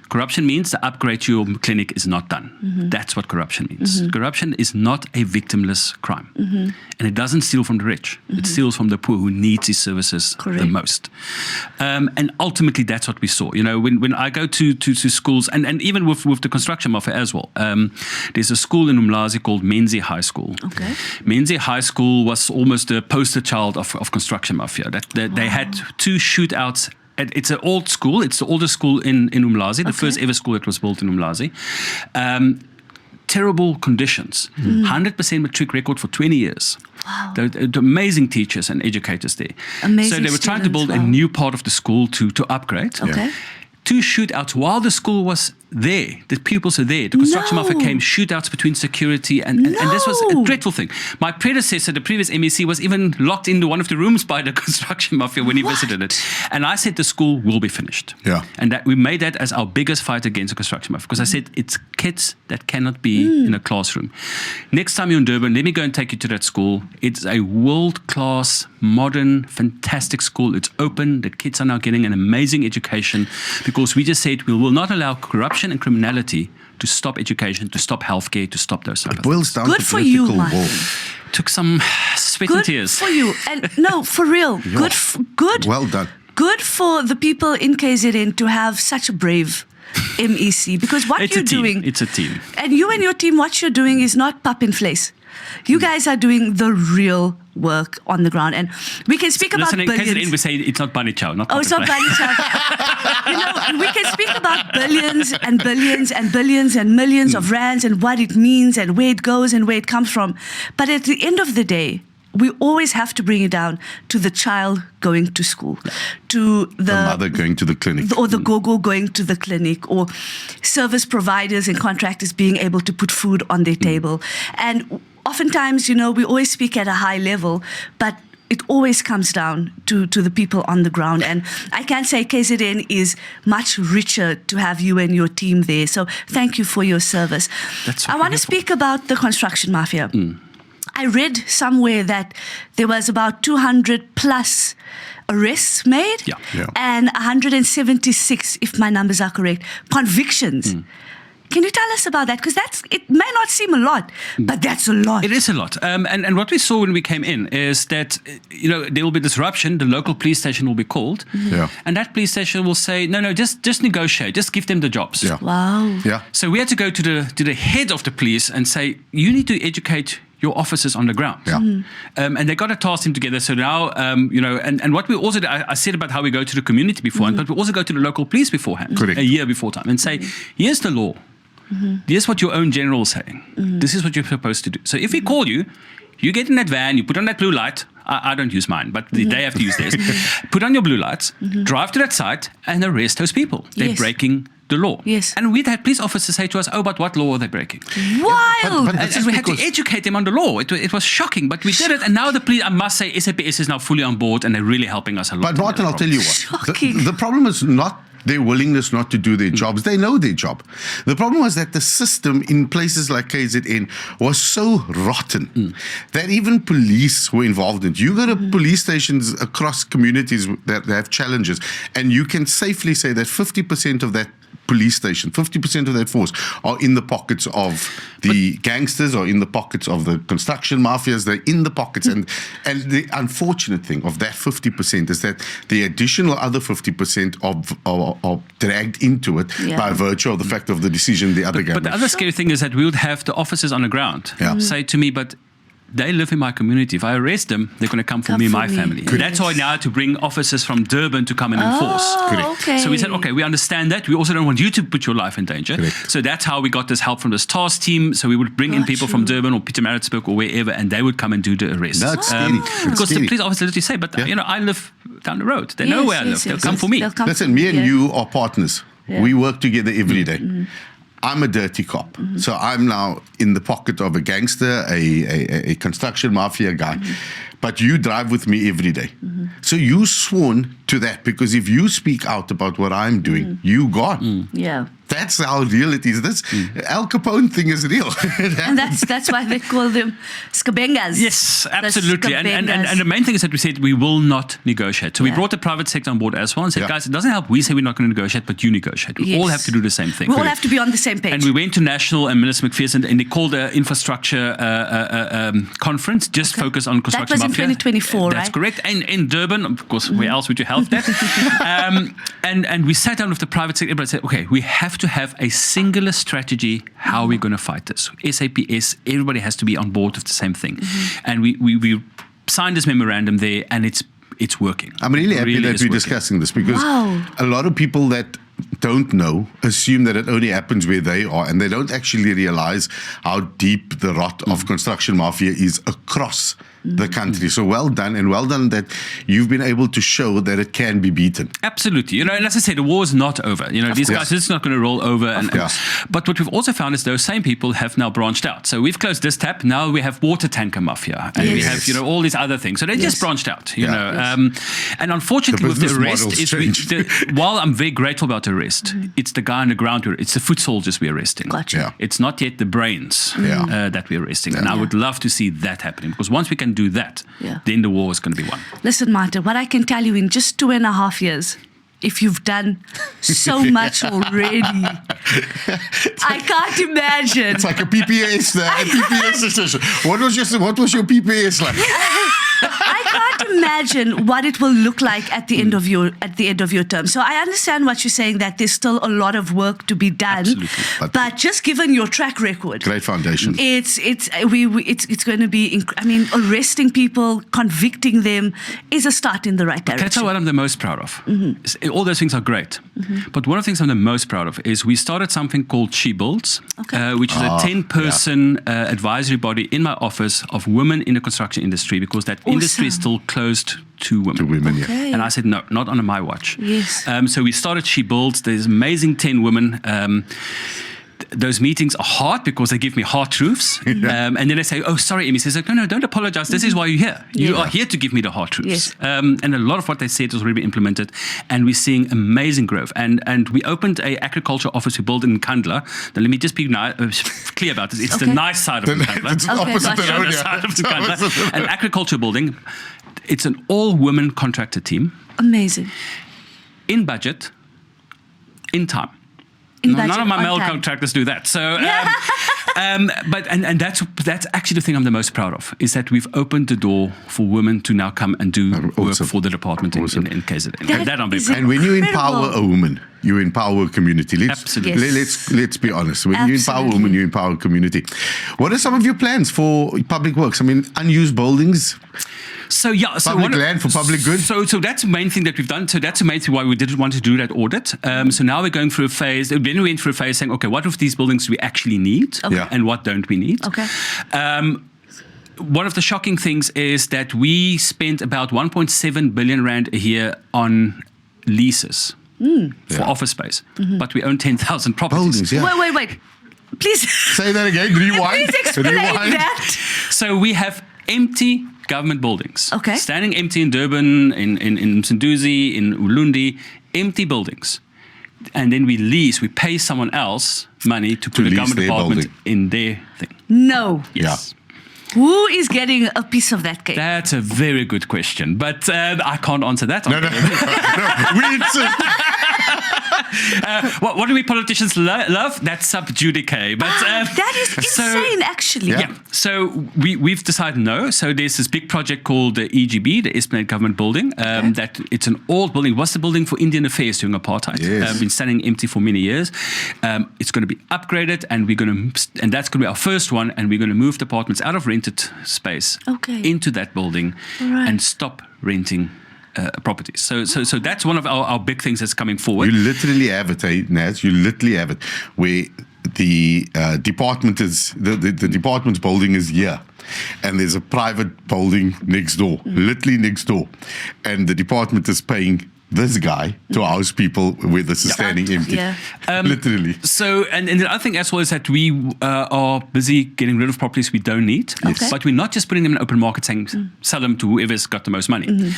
Corruption means the upgrade to your clinic is not done. That's what corruption means. Corruption is not a victimless crime. And it doesn't steal from the rich. It steals from the poor who needs these services Correct. the most. And ultimately, that's what we saw. You know, when I go to schools, and even with the construction mafia as well, there's a school in Umlazi called Menzi High School. Okay. Menzi High School was almost the poster child of construction mafia. They had 2 shootouts. It's an old school. It's the oldest school in Umlazi, the first ever school that was built in Umlazi. Terrible conditions. 100% matric record for 20 years. Wow. The amazing teachers and educators there. Amazing so they were trying to build students, a wow. new part of the school to upgrade. Okay. 2 shootouts while the school was there. The pupils are there. The construction mafia came, shootouts between security, and this was a dreadful thing. My predecessor, the previous MEC, was even locked into one of the rooms by the construction mafia when he visited it. And I said the school will be finished. Yeah. And that we made that as our biggest fight against the construction mafia, because I said it's kids that cannot be in a classroom. Next time you're in Durban, let me go and take you to that school. It's a world-class, modern, fantastic school. It's open. The kids are now getting an amazing education, because we just said we will not allow corruption and criminality to stop education, to stop healthcare, to stop those. It boils down Good to for you, political Martin. will. Took some sweat and Good tears. for you. And no, for real. Good. Well done. Good for the people in KZN to have such a brave MEC, because what you're doing, It's a team. and you and your team, what you're doing is not pap in place. You guys are doing the real work on the ground, and we can speak about Listen, in billions. KZN we say it's not bunny chow, not Oh, it's not puppet play. bunny chow. You know, we can speak about billions and billions and billions and millions of rands and what it means and where it goes and where it comes from. But at the end of the day, we always have to bring it down to the child going to school, to The mother going to the clinic. or the go-go going to the clinic, or service providers and contractors being able to put food on their table. And oftentimes, you know, we always speak at a high level, but it always comes down to the people on the ground. And I can say KZN is much richer to have you and your team there. So thank you for your service. That's I what want we're to here for. speak about the construction mafia. I read somewhere that there was about 200 plus arrests made, Yeah. and 176, if my numbers are correct, convictions. Can you tell us about that? Because it may not seem a lot, but that's a lot. It is a lot. And what we saw when we came in is that, you know, there will be disruption. The local police station will be called. Yeah. And that police station will say, no, just negotiate. Just give them the jobs. Yeah. Wow. Yeah. So we had to go to the head of the police and say, you need to educate your officers on the ground. Yeah. And they got a task team together. So now, you know, and what we also did, I said about how we go to the community beforehand, but we also go to the local police beforehand, Correct. a year before time, and say, here's the law. Here's what your own general is saying. This is what you're supposed to do. So if we call you, you get in that van, you put on that blue light. I don't use mine, but they have to use theirs. Put on your blue lights, drive to that site, and arrest those people. They're Yes. breaking the law. Yes. And we'd had police officers say to us, oh, but what law are they breaking? Wild. But And we had to educate them on the law. It was shocking, but we did it. And now the police, I must say, SAPS is now fully on board, and they're really helping us a lot. But in Martin, that I'll tell you problem. what. Shocking. The problem is not their willingness not to do their jobs. They know their job. The problem was that the system in places like KZN was so rotten that even police were involved in it. You go to police stations across communities that have challenges, and you can safely say that 50% of that police station, 50% of that force are in the pockets of the gangsters or in the pockets of the construction mafias. They're in the pockets. And the unfortunate thing of that 50% is that the additional other 50% are dragged into it by virtue of the fact of the decision the other But the government. other scary thing is that we would have the officers on the ground say to me, but they live in my community. If I arrest them, they're going to come for Come me and for my me. family. Correct. That's why now to bring officers from Durban to come and enforce. Oh, okay. So we said, okay, we understand that. We also don't want you to put your life in danger. Correct. So that's how we got this help from this task team. So we would bring in Got people you. from Durban or Pietermaritzburg or wherever, and they would come and do the arrest. That's scary. It's Because the scary. police officers literally say, but Yeah. you know, I live down the road. They know where I live. They'll come for me. They'll come Listen, for me and yeah. you are partners. Yeah. We work together every day. I'm a dirty cop. So I'm now in the pocket of a gangster, a construction mafia guy. But you drive with me every day. So you sworn to that, because if you speak out about what I'm doing, you gone. Yeah. That's how real it is. This Al Capone thing is real. And that's why they call them scabengas. Yes, The absolutely. And scabengas. the main thing is that we said we will not negotiate. So we brought the private sector on board as well and said, Yeah. guys, it doesn't help we say we're not going to negotiate, but you negotiate. We all Yes. have to do the same thing. We all have to be on the same page. And we went to National and Minister McPherson, and they called an infrastructure conference, just focus on construction was in mafia. 2024, That's right? correct. And in Durban, of course, where else would you have that? And we sat down with the private sector and said, okay, we have to have a singular strategy how we're going to fight this. SAPS, everybody has to be on board with the same thing. And we signed this memorandum there, and it's working. I'm really happy that is we're working. discussing this, because Wow. a lot of people that don't know assume that it only happens where they are, and they don't actually realize how deep the rot of construction mafia is across the country. So well done, and well done that you've been able to show that it can be beaten. Absolutely. And as I said, the war is not over. These guys, it's not going to roll over. But what we've also found is those same people have now branched out. So we've closed this tap. Now we have water tanker mafia, and we have all these other things. So they just branched out. And unfortunately, with the arrest, while I'm very grateful about the arrest, it's the guy on the ground. It's the foot soldiers we're arresting. Gotcha. It's not yet the brains that we're arresting. And I would love to see that happening, because once we can do that, then the war is going to be won. Listen, Martha, what I can tell you, in just 2.5 years, if you've done so much already, I can't imagine. It's like a PPS session. What was your PPS like? I can't imagine what it will look like at the end of your term. So I understand what you're saying, that there's still a lot of work to be done. Absolutely. But just given your track record, Great foundation. It's going to be. Arresting people, convicting them is a start in the right direction. That's what I'm the most proud of. All those things are great. But one of the things I'm the most proud of is we started something called She Builds, which is a 10-person advisory body in my office of women in the construction industry, because that industry is still closed to women. Okay. And I said, no, not under my watch. Yes. So we started She Builds. There's amazing 10 women. Those meetings are hard because they give me hard truths. And then they say, oh, sorry, Amy. Says, no, don't apologize. This is why you're here. You are here to give me the hard truths. Yes. And a lot of what they said has already been implemented. And we're seeing amazing growth. And we opened a agriculture office we built in Kandla. Now, let me just be clear about this. It's the nice side of Kandla. It's opposite the road, side of Kandla. An agriculture building. It's an all-women contractor team. Amazing. In budget, in time. None of my male contractors do that. So, but that's actually the thing I'm the most proud of, is that we've opened the door for women to now come and do work for the department in KZN. That I'm very proud of. And when you empower a woman, you empower a community. Absolutely. Let's be honest. When you empower women, you empower a community. What are some of your plans for public works? I mean, unused buildings. Public land for public good. So that's the main thing that we've done. So that's the main thing why we didn't want to do that audit. So now we're going through a phase. Then we went through a phase saying, okay, what of these buildings do we actually need, and what don't we need? Okay. One of the shocking things is that we spent about 1.7 billion rand a year on leases for office space, but we own 10,000 properties. Buildings, Wait. Please say that again. Rewind. Please explain that. So we have empty government buildings. Okay. Standing empty in Durban, in Msunduzi, in Ulundi, empty buildings. And then we pay someone else money to put a government department in their thing. No. Yes. Who is getting a piece of that cake? That's a very good question, but I can't answer that. No. We insist. What do we politicians love? That's sub judice. But that is insane, actually. Yeah. So we've decided no. So there's this big project called the EGB, the Esplanade Government Building. That it's an old building. It was the building for Indian Affairs during apartheid. Yes. Been standing empty for many years. It's going to be upgraded, and that's going to be our first one. And we're going to move departments out of rented space into that building and stop renting properties. So that's one of our big things that's coming forward. You literally have it, Naz. You literally have it, where the department is the department's building is here, and there's a private building next door, literally next door, and the department is paying this guy to house people where this is standing empty. Literally. So, and the other thing as well is that we are busy getting rid of properties we don't need. Yes. But we're not just putting them in open market saying sell them to whoever's got the most money.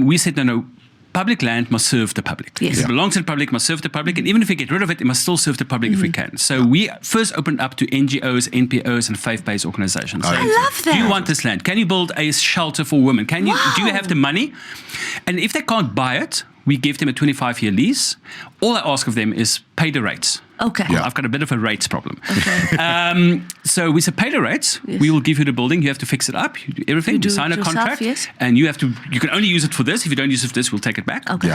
We said, no, public land must serve the public. Yes. It belongs to the public, must serve the public. And even if we get rid of it, it must still serve the public if we can. So we first opened up to NGOs, NPOs, and faith-based organizations. I love that. Do you want this land? Can you build a shelter for women? Do you have the money? And if they can't buy it, we give them a 25-year lease. All I ask of them is pay the rates. Okay. I've got a bit of a rates problem. Okay. So we say pay the rates. Yes. We will give you the building. You have to fix it up. You do everything. You sign a contract. Yes. And you can only use it for this. If you don't use it for this, we'll take it back. Okay.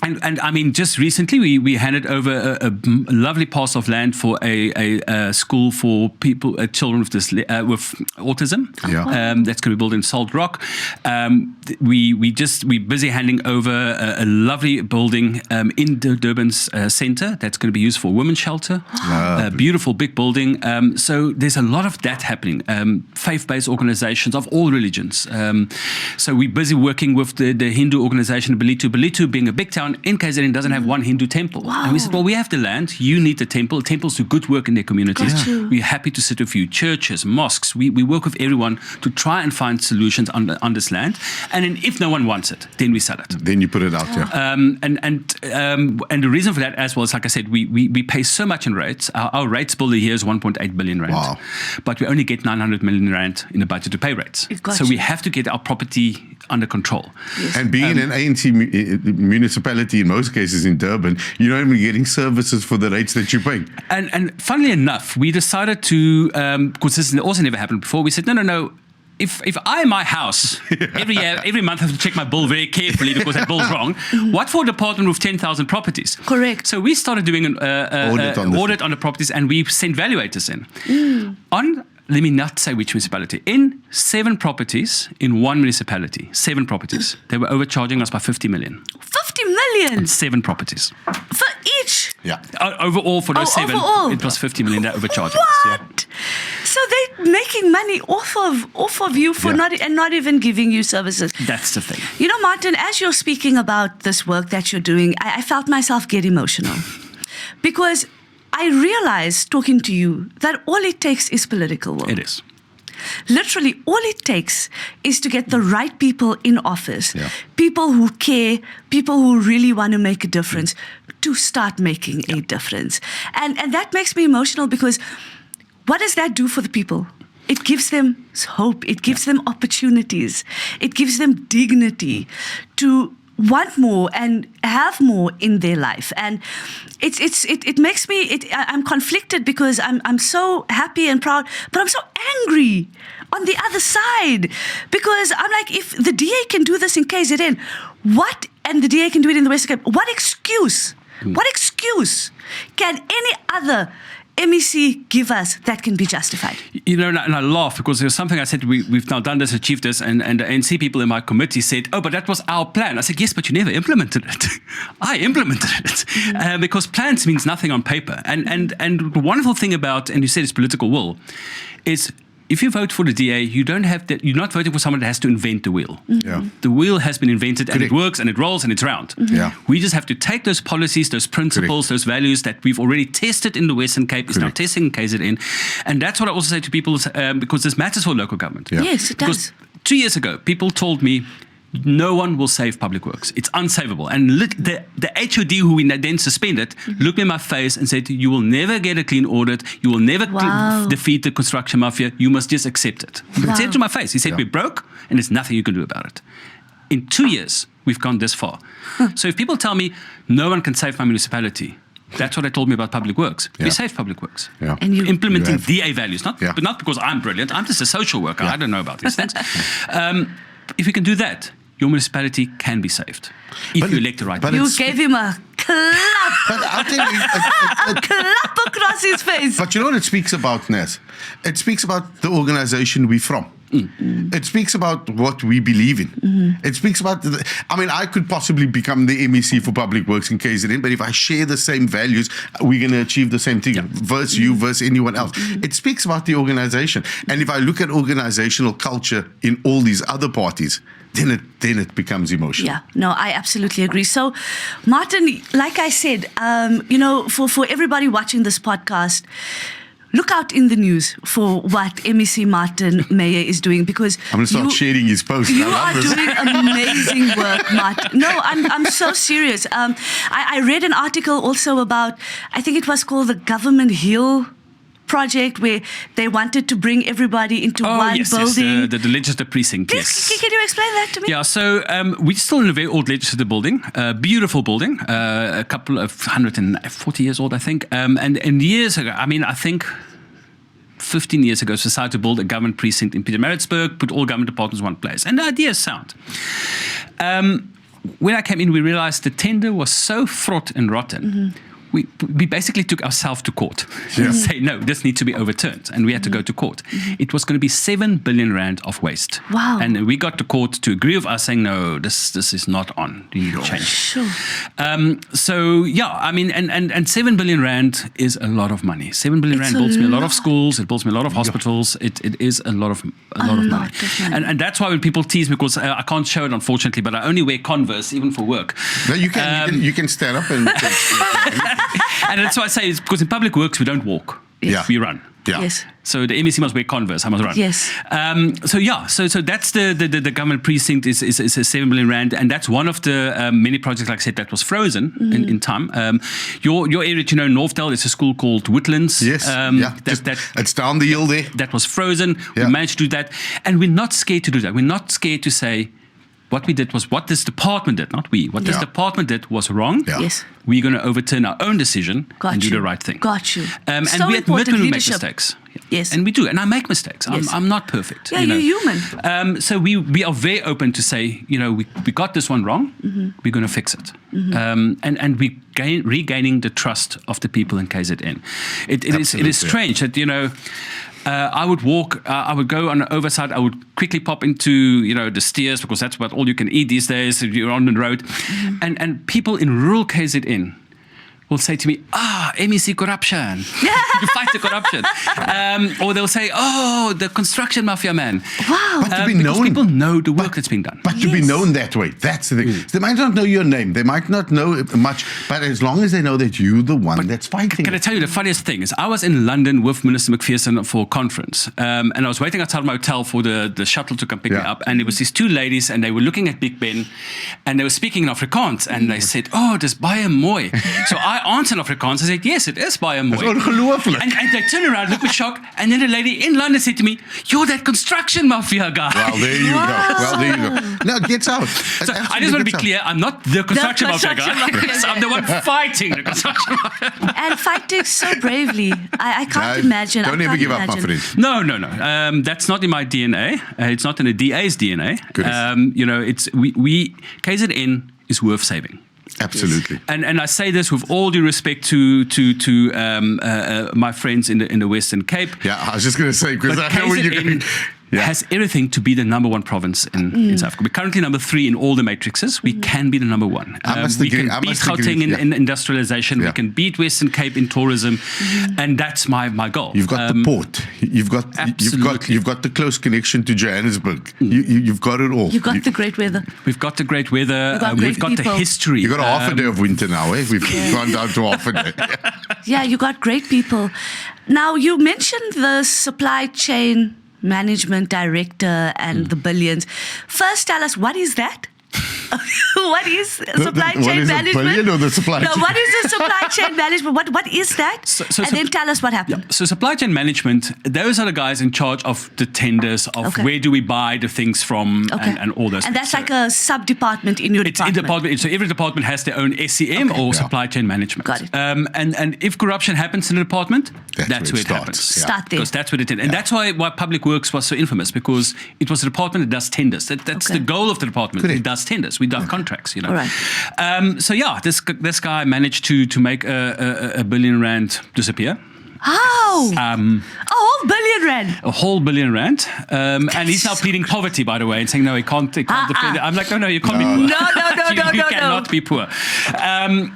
And And I mean, just recently we handed over a lovely parcel of land for a school for people, children with autism. Yeah. That's going to be built in Salt Rock. We're busy handing over a lovely building in Durban's centre that's going to be used for a women's shelter. A beautiful big building. So there's a lot of that happening. Faith-based organisations of all religions. So we're busy working with the Hindu organisation Belitu. Belitu, being a big town in KZN, doesn't have one Hindu temple. Wow. And we said, well, we have the land. You need the temple. Temples do good work in their communities. We're happy to sit with you. Churches, mosques. We work with everyone to try and find solutions on this land. And then if no one wants it, then we sell it. Then you put it out there. And the reason for that as well is, like I said, we pay so much in rates. Our rates bill here is 1.8 billion rand. Wow. But we only get 900 million rand in the budget to pay rates. So we have to get our property under control. Yes. And being an ANC municipality in most cases in Durban, you're not even getting services for the rates that you're paying. And funnily enough, we decided to, because this has also never happened before, we said, no. If I in my house every month have to check my bill very carefully because that bill's wrong, what for a department with 10,000 properties? Correct. So we started doing an audit on the properties, and we sent valuators in. Let me not say which municipality. In 7 properties in one municipality, 7 properties, they were overcharging us by 50 million. 50 million? 7 properties. For each? Yeah. Overall, for those 7, overall. it was 50 million that overcharging us. What? So they're making money off of you for not even giving you services. That's the thing. You know, Martin, as you're speaking about this work that you're doing, I felt myself get emotional. Because I realized, talking to you, that all it takes is political will. It is. Literally, all it takes is to get the right people in office, people who care, people who really want to make a difference, to start making a difference. And that makes me emotional, because what does that do for the people? It gives them hope. It gives them opportunities. It gives them dignity to want more and have more in their life. And it makes me, I'm conflicted, because I'm so happy and proud, but I'm so angry on the other side, because I'm like, if the DA can do this in KZN, and the DA can do it in the Western Cape, what excuse can any other MEC give us that can be justified? You know, and I laugh, because there's something I said, we've now done this, achieved this, and the ANC people in my committee said, oh, but that was our plan. I said, yes, but you never implemented it. I implemented it. Because plans means nothing on paper. And the wonderful thing about, and you said it's political will, is if you vote for the DA, you're not voting for someone that has to invent the wheel. Yeah. The wheel has been invented, and it works, and it rolls, and it's round. Yeah. We just have to take those policies, those principles, those values that we've already tested in the Western Cape, is now testing in KZN. And that's what I also say to people, because this matters for local government. Yeah. Yes, it does. Because 2 years ago, people told me, no one will save public works. It's unsavable. And the HOD who we then suspended looked me in my face and said, you will never get a clean audit. You will never defeat the construction mafia. You must just accept it. He said it to my face. He said, we're broke and there's nothing you can do about it. In 2 years, we've gone this far. So if people tell me, no one can save my municipality, that's what they told me about public works. We save public works. Yeah. And you implementing DA values, but not because I'm brilliant. I'm just a social worker. I don't know about these things. If we can do that, your municipality can be saved. If you elect the right people. You gave him a clap. But I'll tell you, A clap across his face. but you know what it speaks about, Ness? It speaks about the organization we're from. It speaks about what we believe in. It speaks about, I could possibly become the MEC for Public Works in KZN, but if I share the same values, we're going to achieve the same thing, versus you, versus anyone else. It speaks about the organization. And if I look at organizational culture in all these other parties, then it becomes emotional. Yeah, no, I absolutely agree. So, Martin, like I said, for everybody watching this podcast, look out in the news for what MEC Martin Meyer is doing, because I'm going to start sharing his posts. You are doing amazing work, Martin. No, I'm so serious. I read an article also about, I think it was called the Government Hill project, where they wanted to bring everybody into one building. Yes, the legislative precinct, yes. Can you explain that to me? Yeah, so we're still in a very old legislative building, beautiful building, a couple of 140 years old, I think. And years ago, I think 15 years ago, decided to build a government precinct in Pietermaritzburg, put all government departments in one place. And the idea is sound. when I came in, we realized the tender was so fraught and rotten. We basically took ourselves to court and say, no, this needs to be overturned. And we had to go to court. It was going to be 7 billion rand of waste. Wow. And we got the court to agree with us saying, no, this is not on. You need to change. Sure. So, yeah, I mean, and 7 billion rand is a lot of money. 7 billion rand builds me a lot of schools. It builds me a lot of hospitals. It is a lot of money. And that's why when people tease me, because I can't show it, unfortunately, but I only wear Converse, even for work. No, you can stand up and... And that's why I say, it's because in public works, we don't walk. Yes. We run. Yeah. Yes. So the MEC must wear Converse, I must run. Yes. So that's the government precinct is 7 billion rand, and that's one of the many projects, like I said, that was frozen in time. Your area, Northdale, is a school called Woodlands. Yes. It's down the hill there. That was frozen. Yeah. We managed to do that, and we're not scared to do that. We're not scared to say, what we did was what this department did, not we. What this department did was wrong. Yeah. Yes. We're going to overturn our own decision and do the right thing. Got you. And So we admit important, when we make leadership. mistakes. Yes. And we do. And I make mistakes. Yes. I'm not perfect. Yeah, you're human. So we are very open to say, we got this one wrong. We're going to fix it. And we regaining the trust of the people in KZN. It is strange that, I would walk, I would go on an oversight, I would quickly pop into, the steers, because that's about all you can eat these days if you're on the road. And people in rural KZN will say to me, MEC corruption. You fight the corruption. Or they'll say, the construction mafia man. Wow. But to be because known, people know the work that's being done. But to be known that way, that's the thing. They might not know your name, they might not know much, but as long as they know that you're the one that's fighting. Can I tell you the funniest thing is I was in London with Minister McPherson for a conference, and I was waiting outside my hotel for the shuttle to come pick me up, and there was these two ladies, and they were looking at Big Ben, and they were speaking in Afrikaans, and they said, dis baie mooi. So I answered in Afrikaans. I said, yes, it is baie mooi. That's ongelooflijk. And they turned around, looked with shock, and then a lady in London said to me, you're that construction mafia guy. Well, there you go. No, it gets out. So I just want to be clear, I'm not the construction mafia guy. So I'm the one fighting the construction mafia. And fighting so bravely. I can't imagine. Don't ever give up, my friend. No. That's not in my DNA. It's not in the DA's DNA. KZN is worth saving. Absolutely. And I say this with all due respect to my friends in the Western Cape. Yeah, I was just going to say, because I know where you're going. Has everything to be the number one province in South Africa. We're currently number 3 in all the matrices. We can be the number 1. We can beat Gauteng in industrialization. We can beat Western Cape in tourism, and that's my goal. You've got the port. You've got the close connection to Johannesburg. You've got it all. You've got the great weather. We've got the great weather. We've got the history. You've got a half a day of winter now. We've gone down to half a day. Yeah, you got great people. Now, you mentioned the supply chain management director and the billions. First, tell us, what is that? What is supply chain management? Billion or the supply chain? No, what is the supply chain management? What is that? Then tell us what happened. Yeah. So supply chain management, those are the guys in charge of the tenders, of where do we buy the things from, and all those. And that's like a sub-department in your department. It's in department. So every department has their own SCM or supply chain management. Got it. And if corruption happens in the department, that's where it happens. Start there. Because that's where it is. And that's why Public Works was so infamous, because it was a department that does tenders. That's the goal of the department. It does tenders. We do contracts, All right. So this guy managed to make a billion rand disappear. How? A whole billion rand. A whole billion rand. And he's now pleading poverty, by the way, and saying, no, he can't defend it. I'm like, no, you can't be poor. No. You cannot be poor. And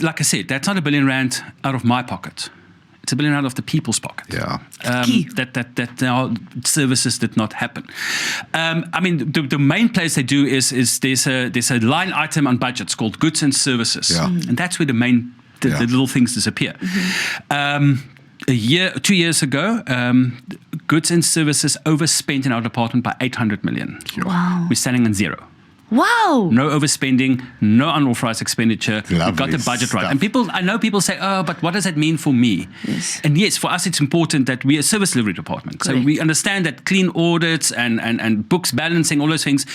like I said, that's not a billion rand out of my pocket. It's a billion out of the people's pocket. Yeah. That our services did not happen. The main place they do is there's a line item on budgets called goods and services, and that's where the little things disappear. 2 years ago, goods and services overspent in our department by 800 million. Wow. We're standing on 0. Wow. No overspending, no unauthorized expenditure. Lovely We've got the budget right. stuff. And I know people say, but what does that mean for me? Yes. And yes, for us it's important that we're a service delivery department. Correct. So we understand that clean audits and books balancing, all those things,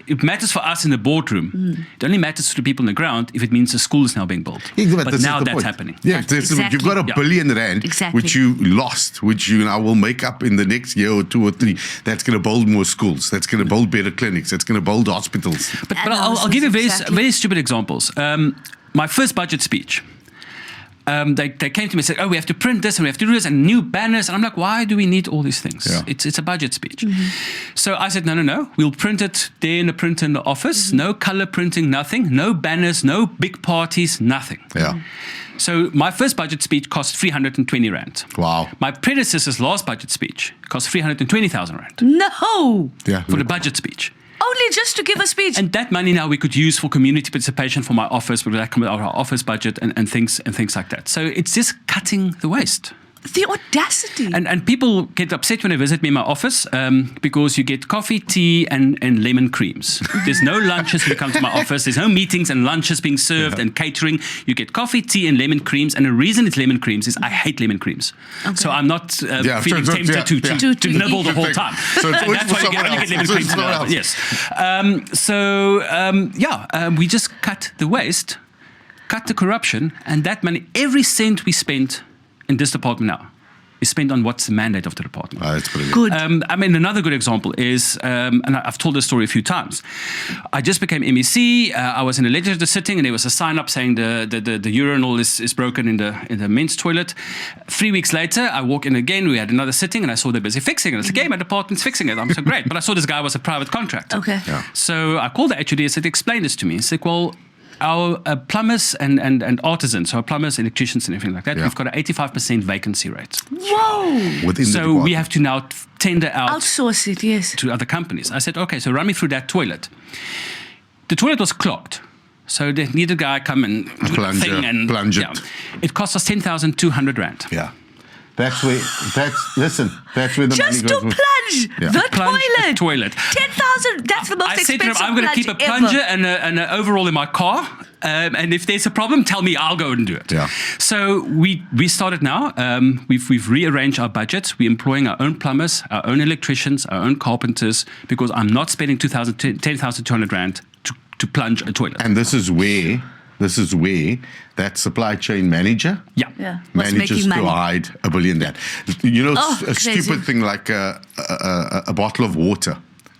it matters for us in the boardroom. It only matters to the people on the ground if it means the school is now being built. Yeah, but now that's happening. Yeah, Exactly. you've got a billion rand, Exactly. which you lost, which you now will make up in the next year or 2 or 3. That's going to build more schools. That's going to build better clinics. That's going to build hospitals. But I'll give you Exactly. very stupid examples. My first budget speech. They came to me and said, oh, we have to print this and we have to do this and new banners. And I'm like, why do we need all these things? Yeah. It's a budget speech. So I said, no. We'll print it there in the printer in the office. No color printing, nothing. No banners, no big parties, nothing. Yeah. So my first budget speech cost 320 rand. Wow. My predecessor's last budget speech cost 320,000 rand No. Yeah. for the budget speech. Only just to give a speech. And that money now we could use for community participation for my office, with our office budget and things like that. So it's just cutting the waste. The audacity. And people get upset when they visit me in my office because you get coffee, tea, and lemon creams. There's no lunches when you come to my office. There's no meetings and lunches being served and catering. You get coffee, tea, and lemon creams. And the reason it's lemon creams is I hate lemon creams. Okay. So I'm not feeling tempted to nibble the whole time. So it's And always that's for why you someone get else. lemon So it's creams. someone else. Yes. We just cut the waste, cut the corruption, and that money, every cent we spend in this department now is spent on what's the mandate of the department. That's brilliant. Good. Another good example is, and I've told this story a few times. I just became MEC. I was in a legislative sitting, and there was a sign up saying the urinal is broken in the men's toilet. 3 weeks later, I walk in again. We had another sitting, and I saw they're busy fixing it. I said, "Okay, my department's fixing it. I'm so great." But I saw this guy was a private contractor. Okay. Yeah. So I called the HOD and said, "Explain this to me." He said, "Well, our plumbers and artisans, so our plumbers, electricians, and everything like that, Yeah. we've got an 85% vacancy rate. Whoa. Within the So department. we have to now tender out Outsource it, yes. to other companies." I said, "Okay, so run me through that toilet." The toilet was clogged. So they needed a guy come and do the Plunger, thing and plunge it. It cost us 10,200 rand. Yeah. That's where the money Just to goes. plunge Yeah. the Plunge the toilet. toilet. 10,000. That's the most I said to him, expensive "I'm going to keep a plunge plunger ever. and an overall in my car, and if there's a problem, tell me. I'll go and do it." Yeah. So we started now. We've rearranged our budgets. We're employing our own plumbers, our own electricians, our own carpenters, because I'm not spending 10,200 rand to plunge a toilet. And this is where that supply chain manager Yeah. Yeah. What's manages making to money? hide $1 billion. You know, Oh, a crazy. stupid thing like a bottle of water.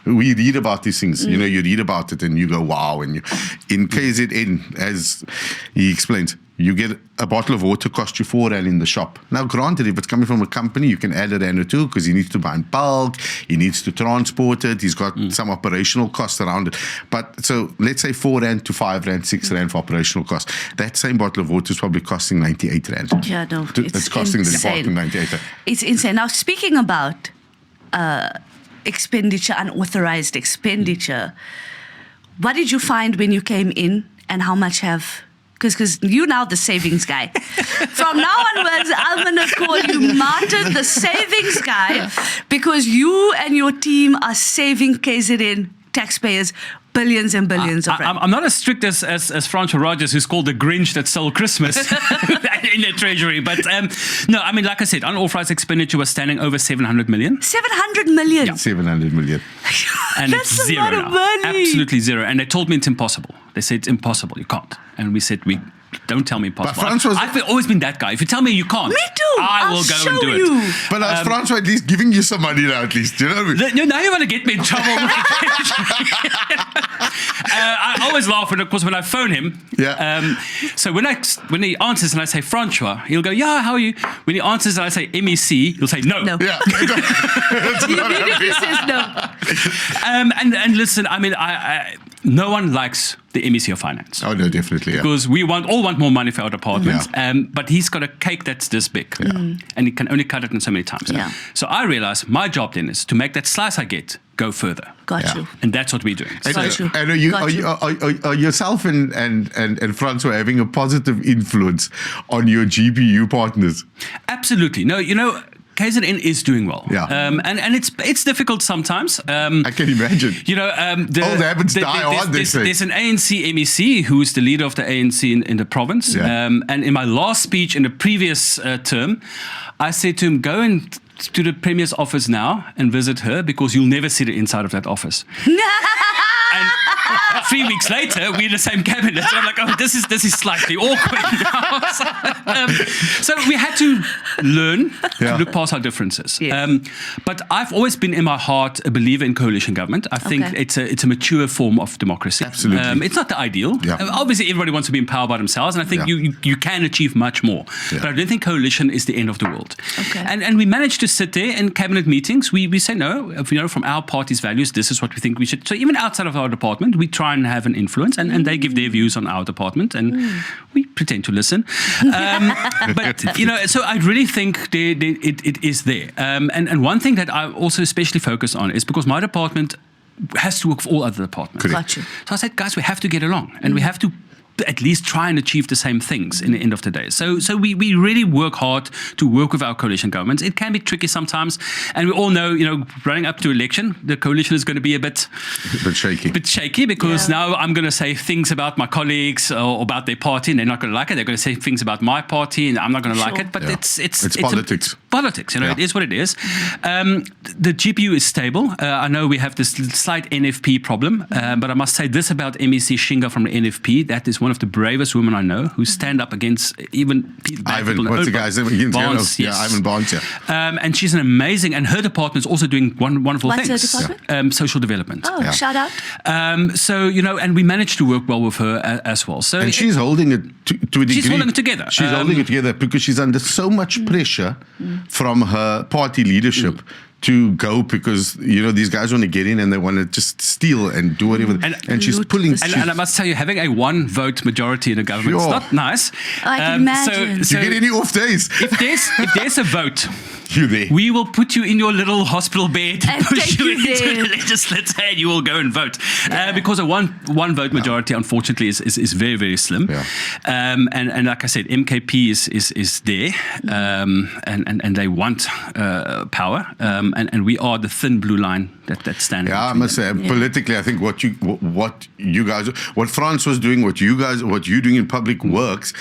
We read about these things. You know, you read about it and you go, wow. And in KZN, as he explains, you get a bottle of water cost you 4 rand in the shop. Now, granted, if it's coming from a company, you can add a rand or two because he needs to buy in bulk, he needs to transport it, he's got some operational costs around it. But so let's say 4 rand to 5 rand, 6 rand for operational costs. That same bottle of water is probably costing 98 rand. Yeah, no. It's costing the insane. department 98 rand. It's insane. Now, speaking about expenditure, unauthorized expenditure, what did you find when you came in, and how much have... Because you're now the savings guy. From now onwards, I'm going to call you Martin, the savings guy, because you and your team are saving KZN taxpayers billions and billions of rand. I'm not as strict as Francois Rogers, who's called the Grinch that stole Christmas in the treasury. But no, I mean, like I said, unauthorized expenditure was standing over 700 million. 700 million. 700 million. And That's it's a zero lot of now. money. Absolutely zero. And they told me it's impossible. They said it's impossible. You can't. And we said, don't tell me impossible. Francois- I've always been that guy. If you tell me you can't, Me too. I will I'll go show and do you. it. But as Francois at least giving you some money now, at least. You know what I mean? Now you want to get me in trouble. I always laugh when, of course, when I phone him. Yeah. So when he answers and I say Francois, he'll go, "Yeah, how are you?" When he answers and I say MEC, he'll say no. No. Yeah. He immediately says no. And listen, I mean, I no one likes the MEC of Finance. Oh, no, definitely. Yeah. Because we all want more money for our department, Yeah. but he's got a cake that's this big, and he can only cut it in so many times. Yeah. So I realized my job then is to make that slice I get go further, Got Yeah. you. and that's what we're doing. And, Got you. and Got you. are yourself and Francois having a positive influence on your GPU partners? Absolutely. No, you know, KZN is doing well. Yeah. And it's difficult sometimes. I can imagine. You know, Old habits die hard, they say. there's an ANC MEC who's the leader of the ANC in the province. Yeah. And in my last speech in the previous term, I said to him, go to the Premier's office now and visit her, because you'll never see the inside of that office. And 3 weeks later, we're in the same cabinet. And I'm like, oh, this is slightly awkward now. So we had to learn to look past our differences. Yes. But I've always been in my heart a believer in coalition government. I think it's a mature form of democracy. Absolutely. It's not the ideal. Yeah. Obviously, everybody wants to be empowered by themselves, and I think you can achieve much more. Yeah. But I don't think coalition is the end of the world. Okay. And we managed to sit there in cabinet meetings. We say, no, from our party's values, this is what we think we should. So even outside of our department, we try and have an influence, and they give their views on our department, and we pretend to listen. But, so I really think it is there. And one thing that I also especially focus on is because my department has to work with all other departments. Got you. So I said, guys, we have to get along, and we have to at least try and achieve the same things in the end of the day. So we really work hard to work with our coalition governments. It can be tricky sometimes, and we all know, running up to election, the coalition is going to be a bit shaky because now I'm going to say things about my colleagues or about their party, and they're not going to like it. They're going to say things about my party, and I'm not going to like it. But it's politics. Politics, it is what it is. The GPU is stable. I know we have this slight NFP problem, but I must say this about MEC Shinga from the NFP. That is one of the bravest women I know who stand up against even Ivan, what's the guy's name? Barnes, yes. Ivan Barnes, and she's an amazing, and her department is also doing wonderful What's things. her department? Social development. Oh, shout out. And we managed to work well with her as well. So and she's holding it to a degree. She's holding it together. She's holding it together because she's under so much pressure from her party leadership to go, because these guys want to get in and they want to just steal and do whatever. And she's pulling. And I must tell you, having a one-vote majority in a government is not nice. I can imagine. So you get any off days? If there's a vote, you there. We will put you in your little hospital bed and push you into there. the legislature, and you will go and vote. Because a one vote majority, unfortunately, is very, very slim. Yeah. And like I said, MKP is there, and they want power. And we are the thin blue line that's standing. Yeah, I must say, politically, I think what you guys, what France was doing, what you're doing in public works.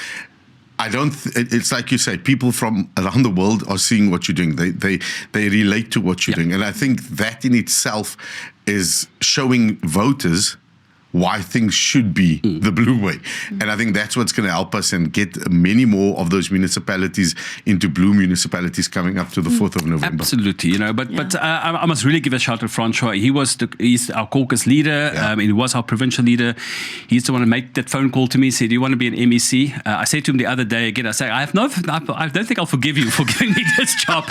I don't. It's like you say. People from around the world are seeing what you're doing. They relate to what you're doing, and I think that in itself is showing voters why things should be the blue way. And I think that's what's going to help us and get many more of those municipalities into blue municipalities coming up to the 4th of November. Absolutely, but I must really give a shout to Francois. He's our caucus leader. He was our provincial leader. He used to want to make that phone call to me, say, do you want to be an MEC? I said to him the other day again, I don't think I'll forgive you for giving me this job.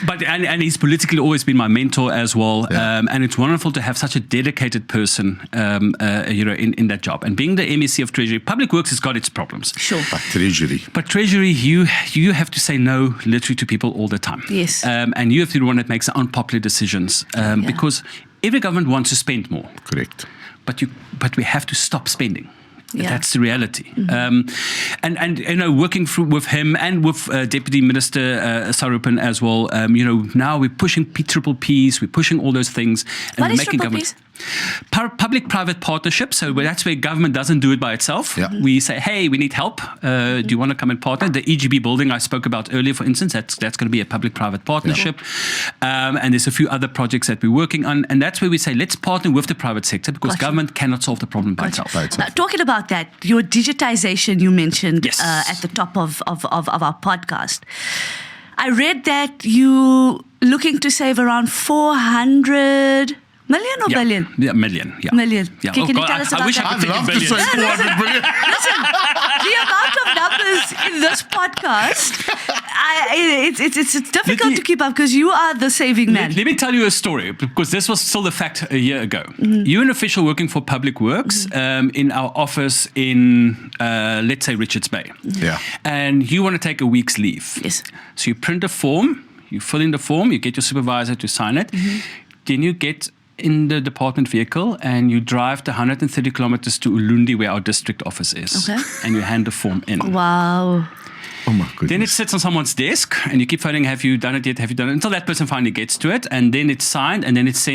But he's politically always been my mentor as well. And it's wonderful to have such a dedicated person in that job. And being the MEC of Treasury, Public Works has got its problems. Sure. But Treasury, you have to say no literally to people all the time. Yes. And you have to be the one that makes the unpopular decisions because every government wants to spend more. Correct. But we have to stop spending. Yeah. That's the reality. And working with him and with Deputy Minister Sarupan as well, now we're pushing PPPs, we're pushing all those things. And what we're is making government. Public-private partnership. So that's where government doesn't do it by itself. Yeah. We say, hey, we need help. Do you want to come and partner? The EGB building I spoke about earlier, for instance, that's going to be a public-private partnership. Yeah. And there's a few other projects that we're working on. And that's where we say, let's partner with the private sector because government cannot solve the problem by itself. Now, talking about that, your digitization you mentioned yes. At the top of our podcast. I read that you looking to save around 400 million or billion? Yeah, million. Yeah. Million. Yeah. Can you tell us about that? I'd love to say 400 million. Listen, the amount of numbers in this podcast, it's difficult to keep up because you are the saving man. Let me tell you a story because this was still the fact a year ago. Mm-hmm. You're an official working for Public Works in our office in, let's say, Richards Bay. Mm-hmm. Yeah. And you want to take a week's leave. Yes. So you print a form, you fill in the form, you get your supervisor to sign it. Mm-hmm. Then you get in the department vehicle and you drive the 130 kilometers to Ulundi where our district office is. Okay. And you hand the form in. Wow. Oh my goodness. Then it sits on someone's desk and you keep phoning, have you done it yet? Have you done it? Until that person finally gets to it and then it's signed and then it's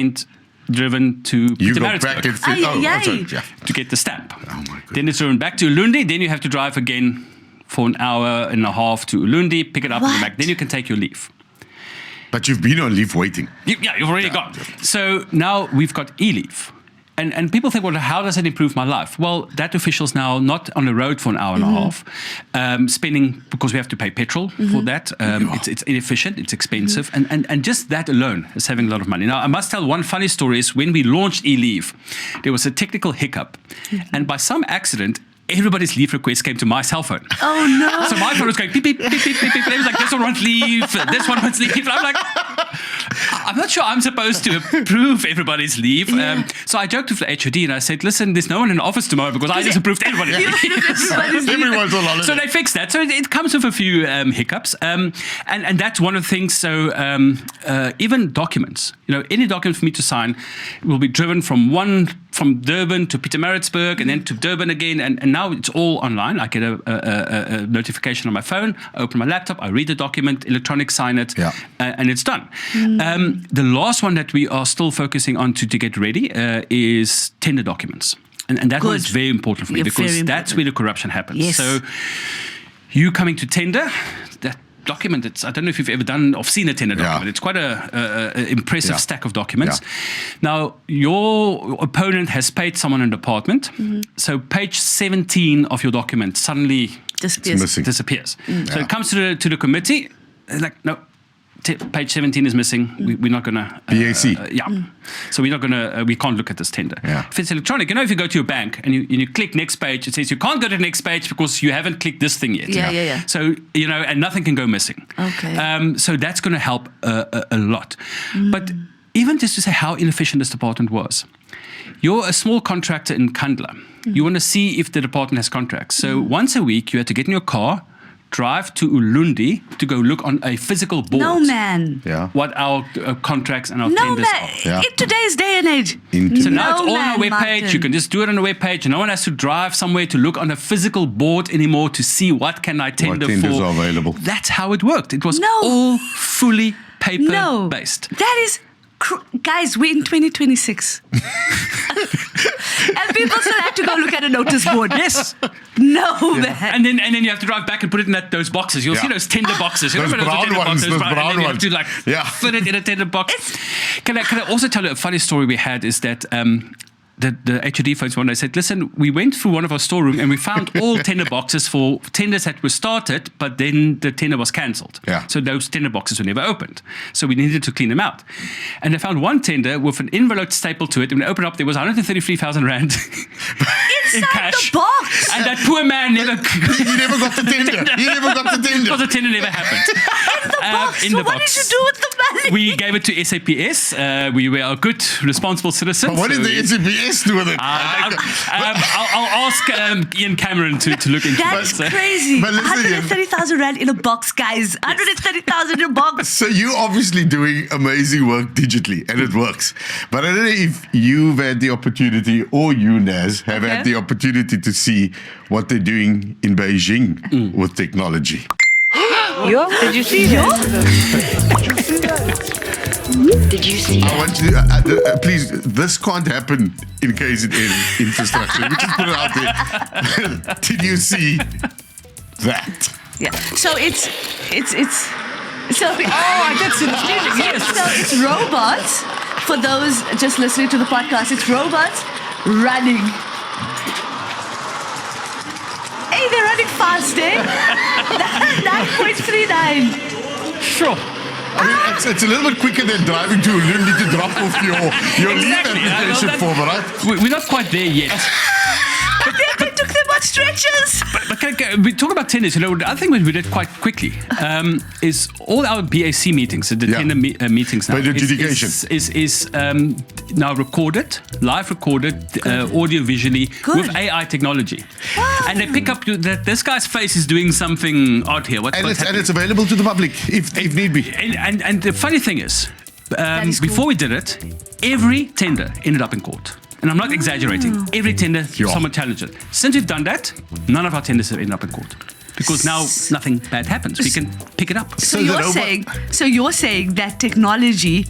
driven to you go back to get the stamp. Oh my goodness. Then it's driven back to Ulundi. Then you have to drive again for an hour and a half to Ulundi, pick it up and go back. Then you can take your leave. But you've been on leave waiting. You've already gone. So now we've got e-leave. And people think, well, how does it improve my life? Well, that official's now not on the road for an hour and a half, spending, because we have to pay petrol for that. It's inefficient, it's expensive, and just that alone is having a lot of money. Now, I must tell one funny story is when we launched eLeave, there was a technical hiccup, and by some accident, everybody's leave request came to my cell phone. Oh no! So my phone was going beep beep beep beep beep beep. And it was like, this one wants leave, this one wants leave. And I'm like, I'm not sure I'm supposed to approve everybody's leave. Yeah. So I joked with the HOD and I said, listen, there's no one in the office tomorrow because I just approved everybody's leave. Everyone's on holiday. So they fixed that. So it comes with a few hiccups, and that's one of the things. So even documents, any document for me to sign will be driven from Durban to Pietermaritzburg and then to Durban again, and now it's all online. I get a notification on my phone, I open my laptop, I read the document, electronic sign it, and it's done. The last one that we are still focusing on to get ready is tender documents. And that one is very important for me because that's where the corruption happens. Yes. So you coming to tender, that document, I don't know if you've ever done or seen a tender document. It's quite a impressive stack of documents. Now, your opponent has paid someone in the department, so page 17 of your document suddenly disappears. So it comes to the committee, they're like, no, page 17 is missing. We're not going to... BAC. So we're not going to... we can't look at this tender. If it's electronic, if you go to your bank and you click next page, it says you can't go to the next page because you haven't clicked this thing yet. So, and nothing can go missing. Okay. So that's going to help a lot. But even just to say how inefficient this department was. You're a small contractor in Kandla. You want to see if the department has contracts. So once a week, you have to get in your car, drive to Ulundi to go look on a physical board. No, man. What our contracts and our No, tenders man. are. In today's day and age. So now it's all on our man, webpage. Martin. You can just do it on the webpage. No one has to drive somewhere to look on a physical board anymore to see what can I tender What tenders for. are available. That's how it worked. It was all fully paper-based. That is... Guys, we're in 2026. And people still have to go look at a notice board. Yes. No, man. And then you have to drive back and put it in those boxes. You'll see those tender boxes. Those brown ones. And then you have to fit it in a tender box. Can I also tell you a funny story we had is that the HOD phones one day said, listen, we went through one of our storeroom and we found all tender boxes for tenders that were started, but then the tender was cancelled. So those tender boxes were never opened. So we needed to clean them out. And they found one tender with an envelope stapled to it. And when they opened up, there was 133,000 Rand in cash. The box. And that poor man never... He never got the tender. He never got the tender. Because the tender never happened. In the box. In So the what box. did you do with the money? We gave it to SAPS. We were a good, responsible citizen. But what did the SAPS do with it? I'll ask Ian Cameron to look into That's that. crazy. But listen, 130,000 Rand in a box, guys. 130,000 in a box. So you're obviously doing amazing work digitally, and it works. But I don't know if you've had the opportunity, or you, Naz, have had the opportunity to see what they're doing in Beijing with technology. Did you see that? Did you see I want you to, please, this can't happen in KZN infrastructure. We just put it out there. Did you see that? Yeah. So it's so I did see the staging, yes. So it's robots. For those just listening to the podcast, it's robots running. Hey, they're running fast, eh? 9.39. Sure. I mean, it's a little bit quicker than driving to Ulundi to drop off your leave application form, right? We're not quite there yet. They took them on stretchers. But we talk about tenders. The other thing we did quite quickly is all our BAC meetings, the tender meetings now, By the adjudication. is now recorded, live recorded, audio visually with AI technology. And they pick up that this guy's face is doing something odd here. And it's available to the public if need be. And the funny thing is before we did it, every tender ended up in court. And I'm not exaggerating. Every tender, someone challenged it. Since we've done that, none of our tenders have ended up in court. Because now nothing bad happens. We can pick it up. So you're saying that technology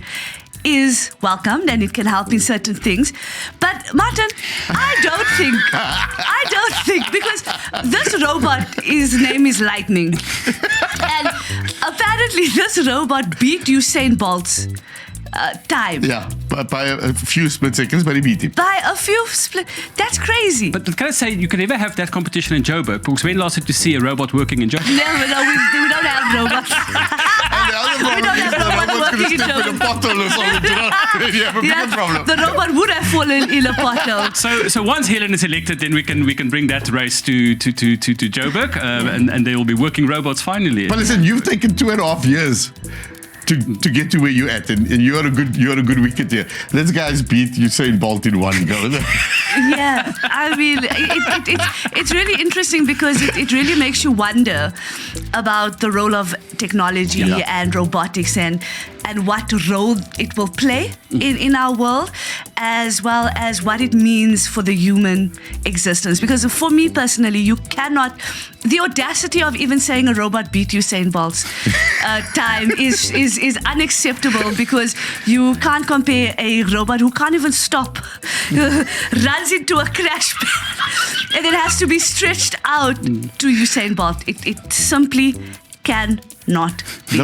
is welcomed and it can help in certain things. But Martin, I don't think, because this robot, his name is Lightning. And apparently this robot beat Usain Bolt time. Yeah, by a few split seconds, but he beat him. By a few split. That's crazy. But can I say, you can never have that competition in Joburg, because when last did you see a robot working in Joburg? No, we don't have robots. And the other problem don't is have the robot robot's going to working in step in a pothole or something. You have a bigger problem. The robot would have fallen in a pothole. So once Helen is elected, then we can bring that race to Joburg, and they will be working robots finally. But listen, you've taken 2.5 years to get to where you're at, and you're a good wicket here. This guy's beat Usain Bolt in one go. Yeah, I mean, it's really interesting because it really makes you wonder about the role of technology and robotics and what role it will play in our world, as well as what it means for the human existence. Because for me personally, you cannot, the audacity of even saying a robot beat Usain Bolt's time is unacceptable, because you can't compare a robot who can't even stop, runs into a crash pad, and it has to be stretched out to Usain Bolt. It simply cannot be.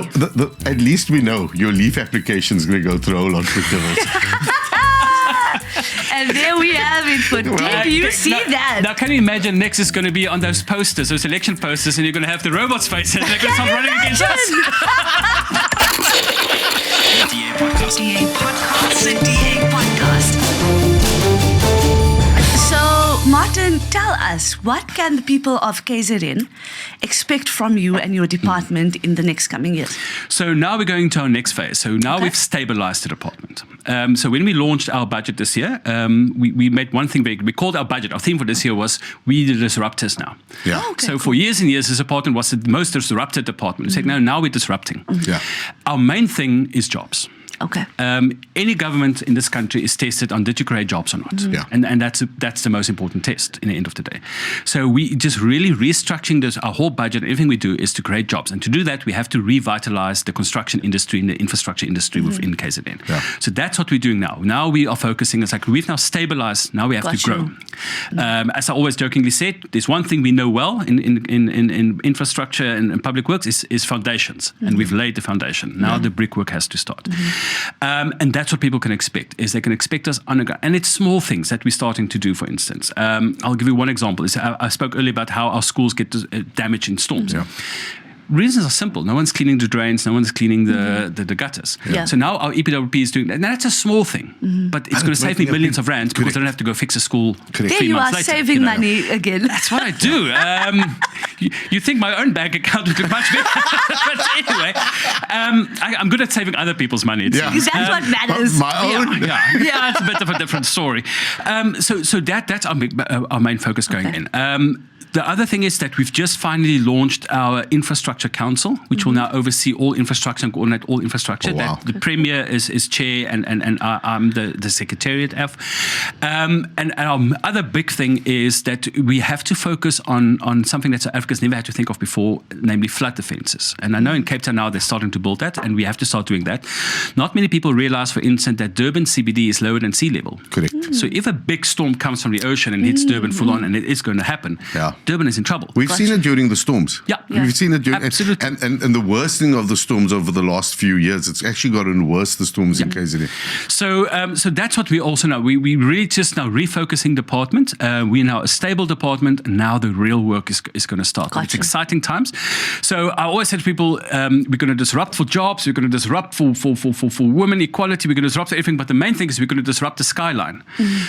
At least we know your leave application is going to go through a whole lot quicker. And there we have it. But did you see that? Now, can you imagine next is going to be on those posters, those election posters, and you're going to have the robots' faces, and they're going to start running against us. DA Podcast. The DA Podcast. So, Martin, tell us, what can the people of KZN expect from you and your department in the next coming years? So now we're going to our next phase. So now we've stabilized the department. So when we launched our budget this year, we made one thing big. We called our budget, our theme for this year was, we the disruptors now. Yeah. So for years and years, this department was the most disrupted department. We said, now we're disrupting. Yeah. Our main thing is jobs. Okay. Any government in this country is tested on, did you create jobs or not? Yeah. And that's the most important test in the end of the day. So we just really restructuring this. Our whole budget, everything we do is to create jobs. And to do that, we have to revitalize the construction industry and the infrastructure industry within KZN. Yeah. So that's what we're doing now. Now we are focusing, it's like we've now stabilized, now we have to grow. As I always jokingly said, there's one thing we know well in infrastructure and public works is foundations. And we've laid the foundation. Now the brickwork has to start. And that's what people can expect, is they can expect us underground. And it's small things that we're starting to do, for instance. I'll give you one example. I spoke earlier about how our schools get damaged in storms. Yeah. Reasons are simple. No one's cleaning the drains. No one's cleaning the gutters. Yeah. So now our EPWP is doing that. And that's a small thing. But it's going to save me millions of rands because I don't have to go fix a school 3 There you are, months later. saving money again. That's what I do. You think my own bank account would be much better. But anyway, I'm good at saving other people's money. Yeah. That's what matters. My own. Yeah, it's a bit of a different story. So that's our main focus going in. The other thing is that we've just finally launched our Infrastructure Council, which will now oversee all infrastructure and coordinate all infrastructure. Oh, wow. The Premier is chair and I'm the Secretariat of. And our other big thing is that we have to focus on something that South Africa's never had to think of before, namely flood defences. And I know in Cape Town now they're starting to build that, and we have to start doing that. Not many people realise, for instance, that Durban CBD is lower than sea level. Correct. So if a big storm comes from the ocean and hits Durban full on, and it is going to happen, Durban is in trouble. We've seen it during the storms. Yeah. We've seen it during, absolutely. And the worst thing of the storms over the last few years, it's actually gotten worse, the storms in KZN. So that's what we also know. We really just now refocusing department. We're now a stable department, and now the real work is going to start. It's exciting times. So I always say to people, we're going to disrupt for jobs, we're going to disrupt for women equality, we're going to disrupt for everything, but the main thing is we're going to disrupt the skyline.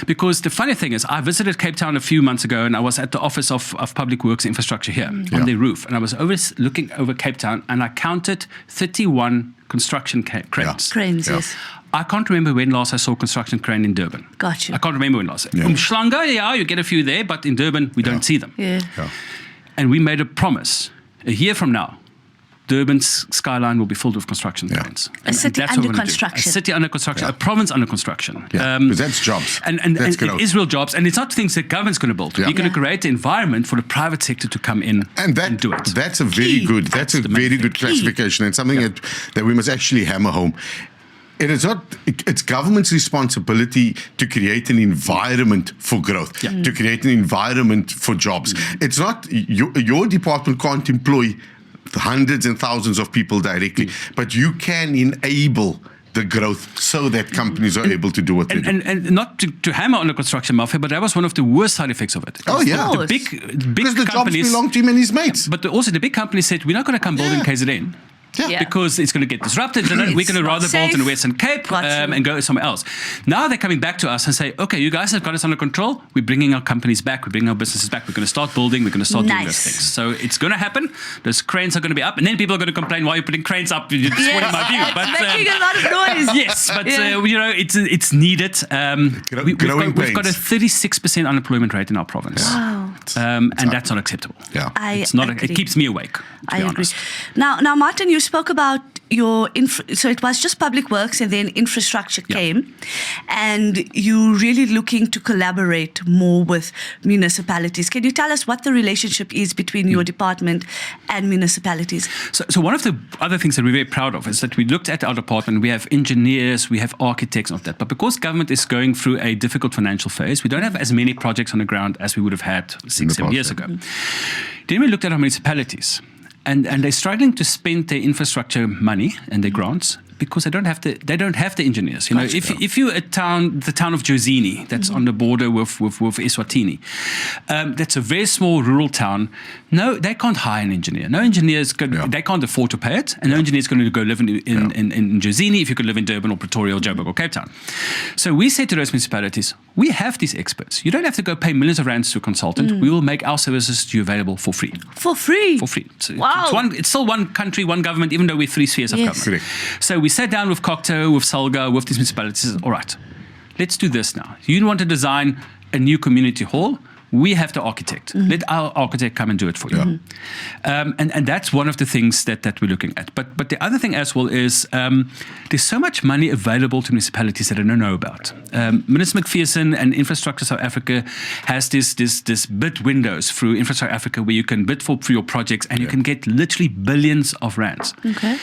Because the funny thing is, I visited Cape Town a few months ago, and I was at the Office of Public Works Infrastructure here on their roof, and I was looking over Cape Town, and I counted 31 construction cranes. Cranes, yes. I can't remember when last I saw a construction crane in Durban. Got you. I can't remember when last. Umhlanga, you get a few there, but in Durban, we don't see them. Yeah. And we made a promise, a year from now, Durban's skyline will be filled with construction cranes. A city under construction. A city under construction, a province under construction. Because that's jobs. And it is real jobs. And it's not things that government's going to build. You're going to create the environment for the private sector to come in and do it. That's a very good, classification, and something that we must actually hammer home. It's government's responsibility to create an environment for growth, to create an environment for jobs. It's not, your department can't employ hundreds and thousands of people directly, but you can enable the growth so that companies are able to do what they do. And not to hammer on the construction mafia, but that was one of the worst side effects of it. Oh, yeah. The big Because the jobs companies belong to him and his mates. But also the big companies said, we're not going to come build in KZN. Yeah. Because it's going to get disrupted. We're going to rather build in the Western Cape and go somewhere else. Now they're coming back to us and say, okay, you guys have got us under control. We're bringing our companies back. We're bringing our businesses back. We're going to start building. We're going to start doing those things. So it's going to happen. Those cranes are going to be up. And then people are going to complain, why are you putting cranes up? You're destroying my view. But, making a lot of noise. Yes, but it's needed. We've got a 36% unemployment rate in our province. Wow. And that's not acceptable. Yeah. It keeps me awake, to be honest. Now, Martin, you spoke about your so it was just public works and then infrastructure came, and you really looking to collaborate more with municipalities. Can you tell us what the relationship is between your department and municipalities? So one of the other things that we're very proud of is that we looked at our department. We have engineers, we have architects of that, but because government is going through a difficult financial phase, we don't have as many projects on the ground as we would have had 6-7 years ago. Then we looked at our municipalities. And they're struggling to spend their infrastructure money and their grants because they don't have the engineers. You know, if you're the town of Jozini, that's on the border with Eswatini, that's a very small rural town. No, they can't hire an engineer. No engineers they can't afford to pay it, and no engineer is going to go live in Jozini if you could live in Durban or Pretoria or Joburg or Cape Town. So we said to those municipalities, we have these experts. You don't have to go pay millions of rands to a consultant. We will make our services to you available for free. For free? For free. So wow. It's still one country, one government, even though we're 3 spheres of government. Correct. So we sat down with Cocteau, with Salga, with these municipalities. All right, let's do this now. You want to design a new community hall? We have the architect. Let our architect come and do it for you. And that's one of the things that we're looking at. But the other thing as well is there's so much money available to municipalities that I don't know about. Minister McPherson and Infrastructure South Africa has this bid windows through Infrastructure Africa where you can bid for your projects and you can get literally billions of rands. Okay.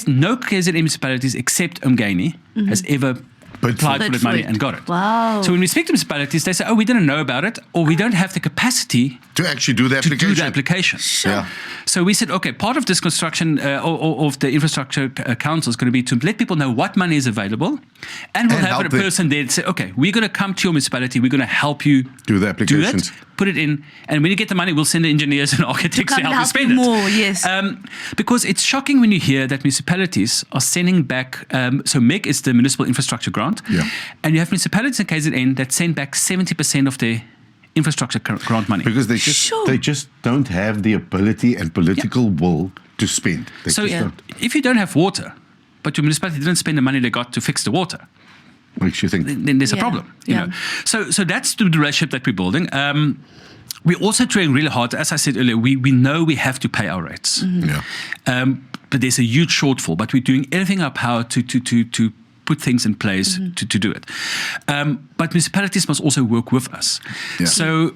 No KZN municipalities except Umgeni has ever applied for that money and got it. Wow. So when we speak to municipalities, they say, oh, we didn't know about it, or we don't have the capacity to actually do the application. Sure. Yeah. So we said, okay, part of this construction of the infrastructure council is going to be to let people know what money is available, and we'll have a person there to say, okay, we're going to come to your municipality, we're going to help you do the applications. Put it in, and when you get the money, we'll send the engineers and architects to help you spend it. More, yes. Because it's shocking when you hear that municipalities are sending back, so MEC is the Municipal Infrastructure Grant, and you have municipalities in KZN that send back 70% of their infrastructure grant money. Because they just don't have the ability and political will to spend. If you don't have water, but your municipality didn't spend the money they got to fix the water, makes you think. Then there's a problem, you know. So that's the relationship that we're building. We're also trying really hard. As I said earlier, we know we have to pay our rates. But there's a huge shortfall. But we're doing everything in our power to put things in place to do it. But municipalities must also work with us. Yeah. So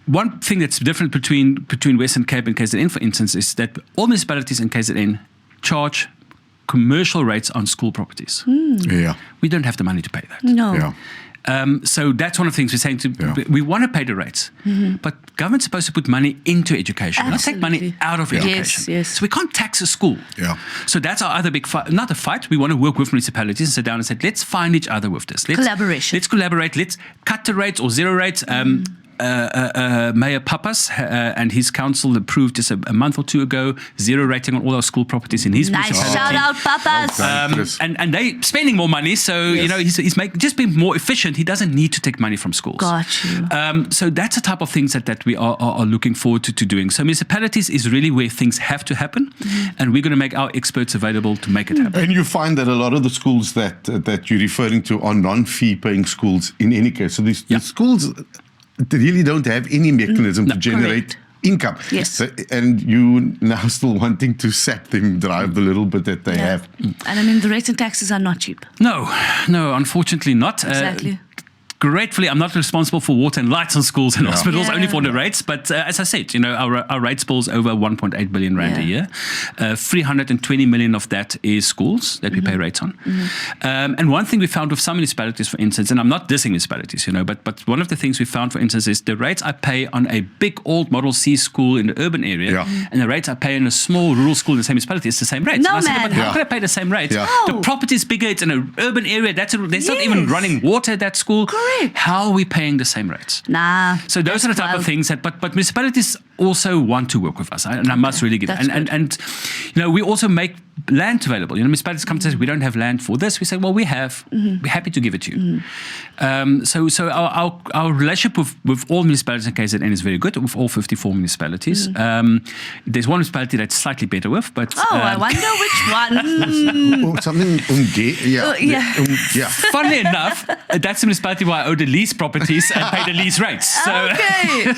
one thing that's different between Western Cape and KZN, for instance, is that all municipalities in KZN charge commercial rates on school properties. We don't have the money to pay that. No. So that's one of the things we're saying. We want to pay the rates, but government's supposed to put money into education, not take money out of education. Yes. So we can't tax a school. So that's our other big fight. Not a fight. We want to work with municipalities and sit down and say, let's find each other with this. Collaboration. Let's collaborate. Let's cut the rates or zero rates. Meyer Papas and his council approved just a month or two ago 0 rating on all our school properties in his municipality. Shout out, Papas. And they spending more money, so you know he's just being more efficient. He doesn't need to take money from schools. Got you. So that's the type of things that we are looking forward to doing. So municipalities is really where things have to happen, and we're going to make our experts available to make it happen. And you find that a lot of the schools that you're referring to are non-fee paying schools in any case. So these schools they really don't have any mechanism to generate income. Yes. So, and you now still wanting to sap them, drive the little bit that they have. And I mean, the rates and taxes are not cheap. No, unfortunately not. Exactly. Gratefully, I'm not responsible for water and lights on schools and hospitals, Yeah. only for the rates. But as I said, our rates bill's over 1.8 billion rand a year. 320 million of that is schools that we pay rates on. And one thing we found with some municipalities, for instance, and I'm not dissing municipalities, but one of the things we found, for instance, is the rates I pay on a big old Model C school in the urban area and the rates I pay in a small rural school in the same municipality is the same rates. No, and I said, man. but how could I pay the same rates? Yeah. The property is bigger, it's in an urban area, there's not even running water at that school. Correct. How are we paying the same rates? Nah. So those are the type of things that, but municipalities also want to work with us, and I must really give That's it. And we also make land available. Municipalities come to us, we don't have land for this. We say, well, we have. We're happy to give it to you. So our relationship with all municipalities in KZN is very good, with all 54 municipalities. There's one municipality that's slightly better with, but... I wonder which one. Something, Funnily enough, that's the municipality where I owe the least properties and pay the least rates. So. Okay.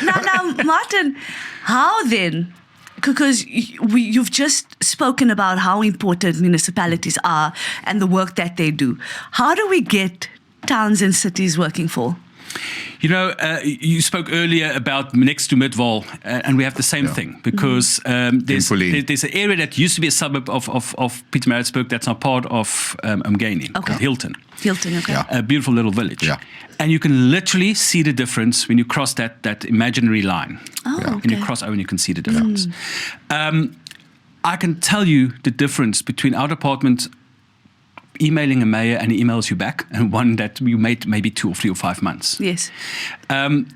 Now, Martin, how then? Because you've just spoken about how important municipalities are and the work that they do. How do we get towns and cities working for? You spoke earlier about next to Midval, and we have the same thing because there's an area that used to be a suburb of Pietermaritzburg that's now part of Umgeni, called Hilton. Hilton, okay. A beautiful little village. Yeah. And you can literally see the difference when you cross that imaginary line. And you cross over and you can see the difference. I can tell you the difference between our department emailing a mayor and he emails you back, and one that you made maybe 2 or 3 or 5 months. Yes.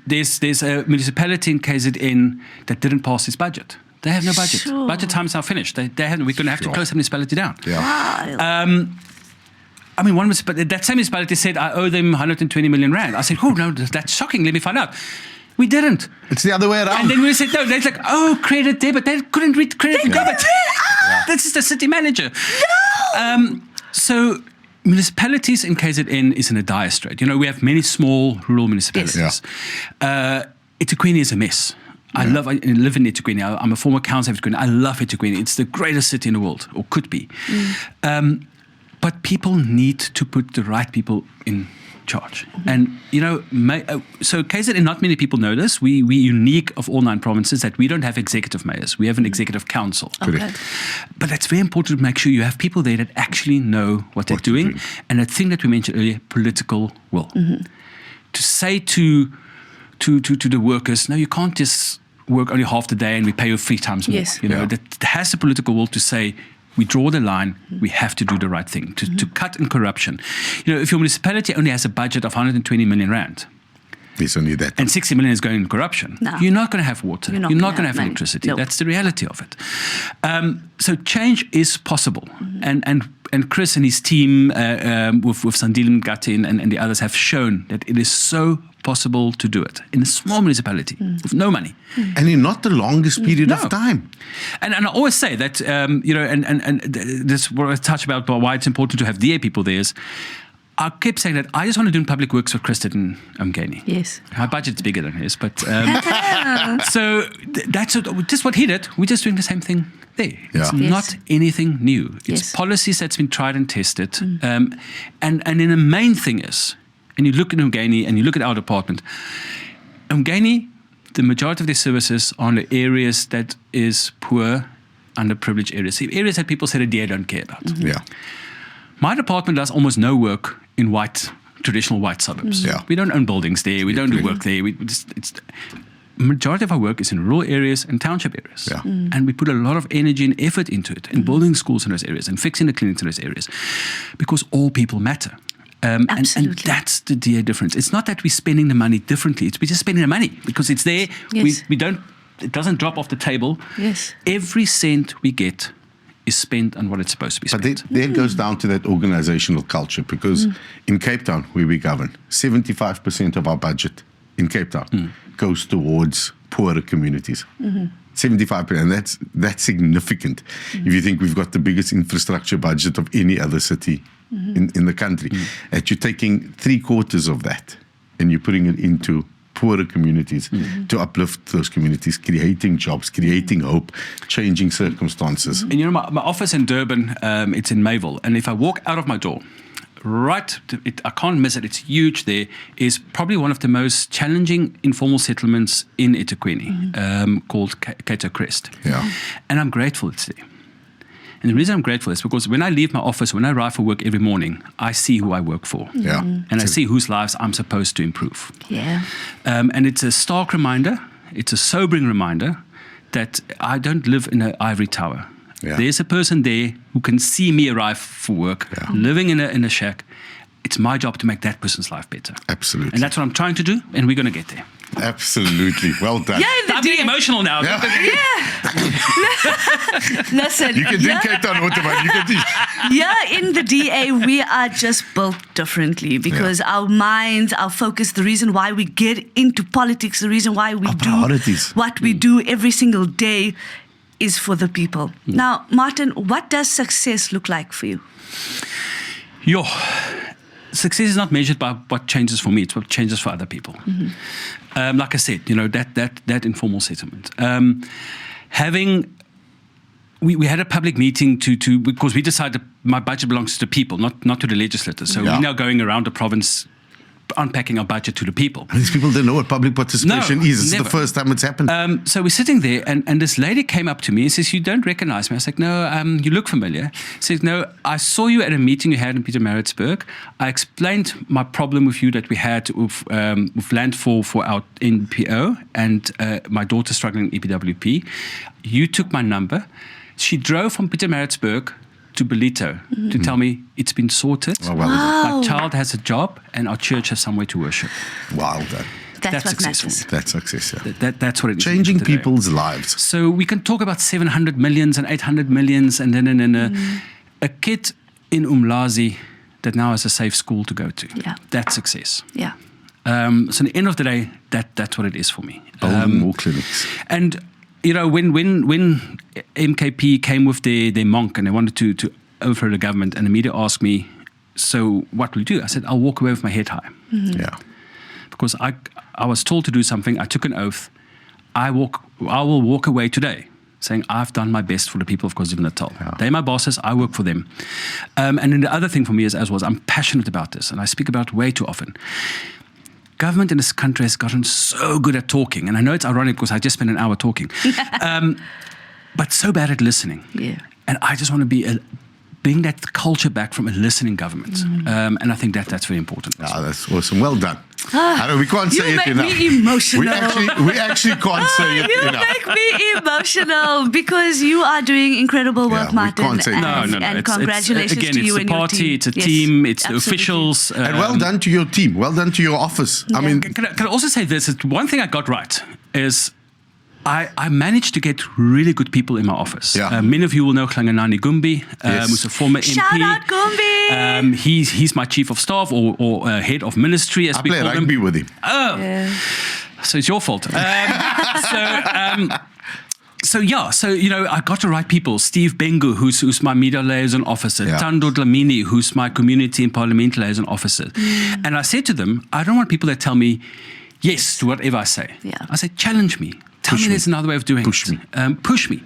There's a municipality in KZN that didn't pass its budget. They have no budget. Sure. Budget time's now finished. We're going to have to close the municipality down. Yeah. One that same municipality said, I owe them 120 million rand. I said, oh, no, that's shocking. Let me find out. We didn't. It's the other way around. And then we said, no, they're like, credit debit. They couldn't read credit and debit. This is the city manager. No! So municipalities in KZN is in a dire strait. We have many small rural municipalities. Yes. eThekwini is a mess. I live in eThekwini. I'm a former councillor of eThekwini. I love eThekwini. It's the greatest city in the world, or could be. But people need to put the right people in charge. And, so KZN, not many people know this. We're unique of all 9 provinces that we don't have executive mayors. We have an executive council. Okay. But it's very important to make sure you have people there that actually know what they're doing. And the thing that we mentioned earlier, political will. To say to the workers, no, you can't just work only half the day and we pay you 3 times more. Yes. That has the political will to say, we draw the line, we have to do the right thing, to cut in corruption. If your municipality only has a budget of 120 million rand, It's only that. and 60 million is going in corruption, you're not going to have water, you're not going to have money. electricity. Nope. That's the reality of it. So change is possible. And Chris and his team with Sandile Mgati and the others have shown that it is so possible to do it in a small municipality with no money. And in not the longest period of time. And I always say that, and this what I touch about why it's important to have DA people there is, I kept saying that I just want to do public works for Chris in Umgeni. Yes. My budget's bigger than his, but so that's just what he did. We're just doing the same thing there. It's not anything new. It's policies that's been tried and tested. And then the main thing is, and you look at Umgeni and you look at our department, Umgeni, the majority of their services are in the areas that is poor, underprivileged areas. Areas that people say the DA don't care about. Yeah. My department does almost no work in traditional white suburbs. Yeah. We don't own buildings there. We don't do work there. Majority of our work is in rural areas and township areas. Yeah. And we put a lot of energy and effort into it, in building schools in those areas and fixing the clinics in those areas, because all people matter. And that's the DA difference. It's not that we're spending the money differently. We're just spending the money because it's there. Yes. It doesn't drop off the table. Yes. Every cent we get is spent on what it's supposed to be spent. But there goes down to that organizational culture, because in Cape Town, where we govern, 75% of our budget in Cape Town goes towards poorer communities. 75%, and that's significant. If you think we've got the biggest infrastructure budget of any other city in the country, that you're taking 3/4 of that and you're putting it into poorer communities to uplift those communities, creating jobs, creating hope, changing circumstances. And my office in Durban, it's in Mayville, and if I walk out of my door, I can't miss it, it's huge there, is probably one of the most challenging informal settlements in eThekwini, called Cato Crest. Yeah. And I'm grateful it's there. And the reason I'm grateful is because when I leave my office, when I arrive for work every morning, I see who I work for. Yeah. And I see whose lives I'm supposed to improve. Yeah. And it's a stark reminder, it's a sobering reminder that I don't live in an ivory tower. Yeah. There's a person there who can see me arrive for work, living in a shack. It's my job to make that person's life better. Absolutely. And that's what I'm trying to do, and we're going to get there. Absolutely. Well done. I'm being emotional now. Yeah. Listen. You can drink Cape Town water, man. You can do. In the DA, we are just built differently because our minds, our focus, the reason why we get into politics, the reason why we do priorities. what we do every single day is for the people. Now, Martin, what does success look like for you? Success is not measured by what changes for me, it's what changes for other people. Like I said, that informal settlement. We had a public meeting because we decided my budget belongs to the people, not to the legislators. So we're now going around the province unpacking our budget to the people. And these people don't know what public participation is. It's never. the first time it's happened. So we're sitting there, and this lady came up to me and says, "You don't recognize me." I was like, "No, you look familiar." She says, "No, I saw you at a meeting you had in Pietermaritzburg. I explained my problem with you that we had with land for our NPO and my daughter struggling in EPWP. You took my number." She drove from Pietermaritzburg to Belito to tell me it's been sorted. Oh, well done. My child has a job and our church has somewhere to worship. Well done. That's what successful. matters. That's success, yeah. That's what it is. Changing today. people's lives. So we can talk about 700 millions and 800 millions and then a kid in Umlazi that now has a safe school to go to. Yeah. That's success. Yeah. So at the end of the day, that's what it is for me. Building more clinics. And when MKP came with their monk and they wanted to overthrow the government, and the media asked me, "So what will you do?" I said, "I'll walk away with my head high." Yeah. Because I was told to do something. I took an oath. I will walk away today saying I've done my best for the people of KwaZulu-Natal. Yeah. They're my bosses. I work for them. And then the other thing for me is I'm passionate about this, and I speak about it way too often. Government in this country has gotten so good at talking, and I know it's ironic because I just spent an hour talking, but so bad at listening. Yeah. And I just want to bring that culture back from a listening government, and I think that's very important. Ah, that's awesome. Well done. I know we can't say it enough. You make me emotional. We actually can't say it You enough. make me emotional because you are doing incredible work, we Martin. can't say and, no. and congratulations again, to you it's and the your party, team. it's a Yes, team, it's absolutely. the officials. And well done to your team. Well done to your office. I mean, Can I also say this? One thing I got right is I managed to get really good people in my office. Yeah. Many of you will know Klanganani Gumbi, who's a former MP. Shout out Gumbi! He's my chief of staff or head of ministry, as I we play call rugby him. with him. Oh, so it's your fault. So I got the right people. Steve Bengu, who's my media liaison officer. Yeah. Tando Dlamini, who's my community and parliament liaison officer. And I said to them, I don't want people that tell me yes to whatever I say. Yeah. I say, challenge me. Tell me there's another way of doing Push it. Push me.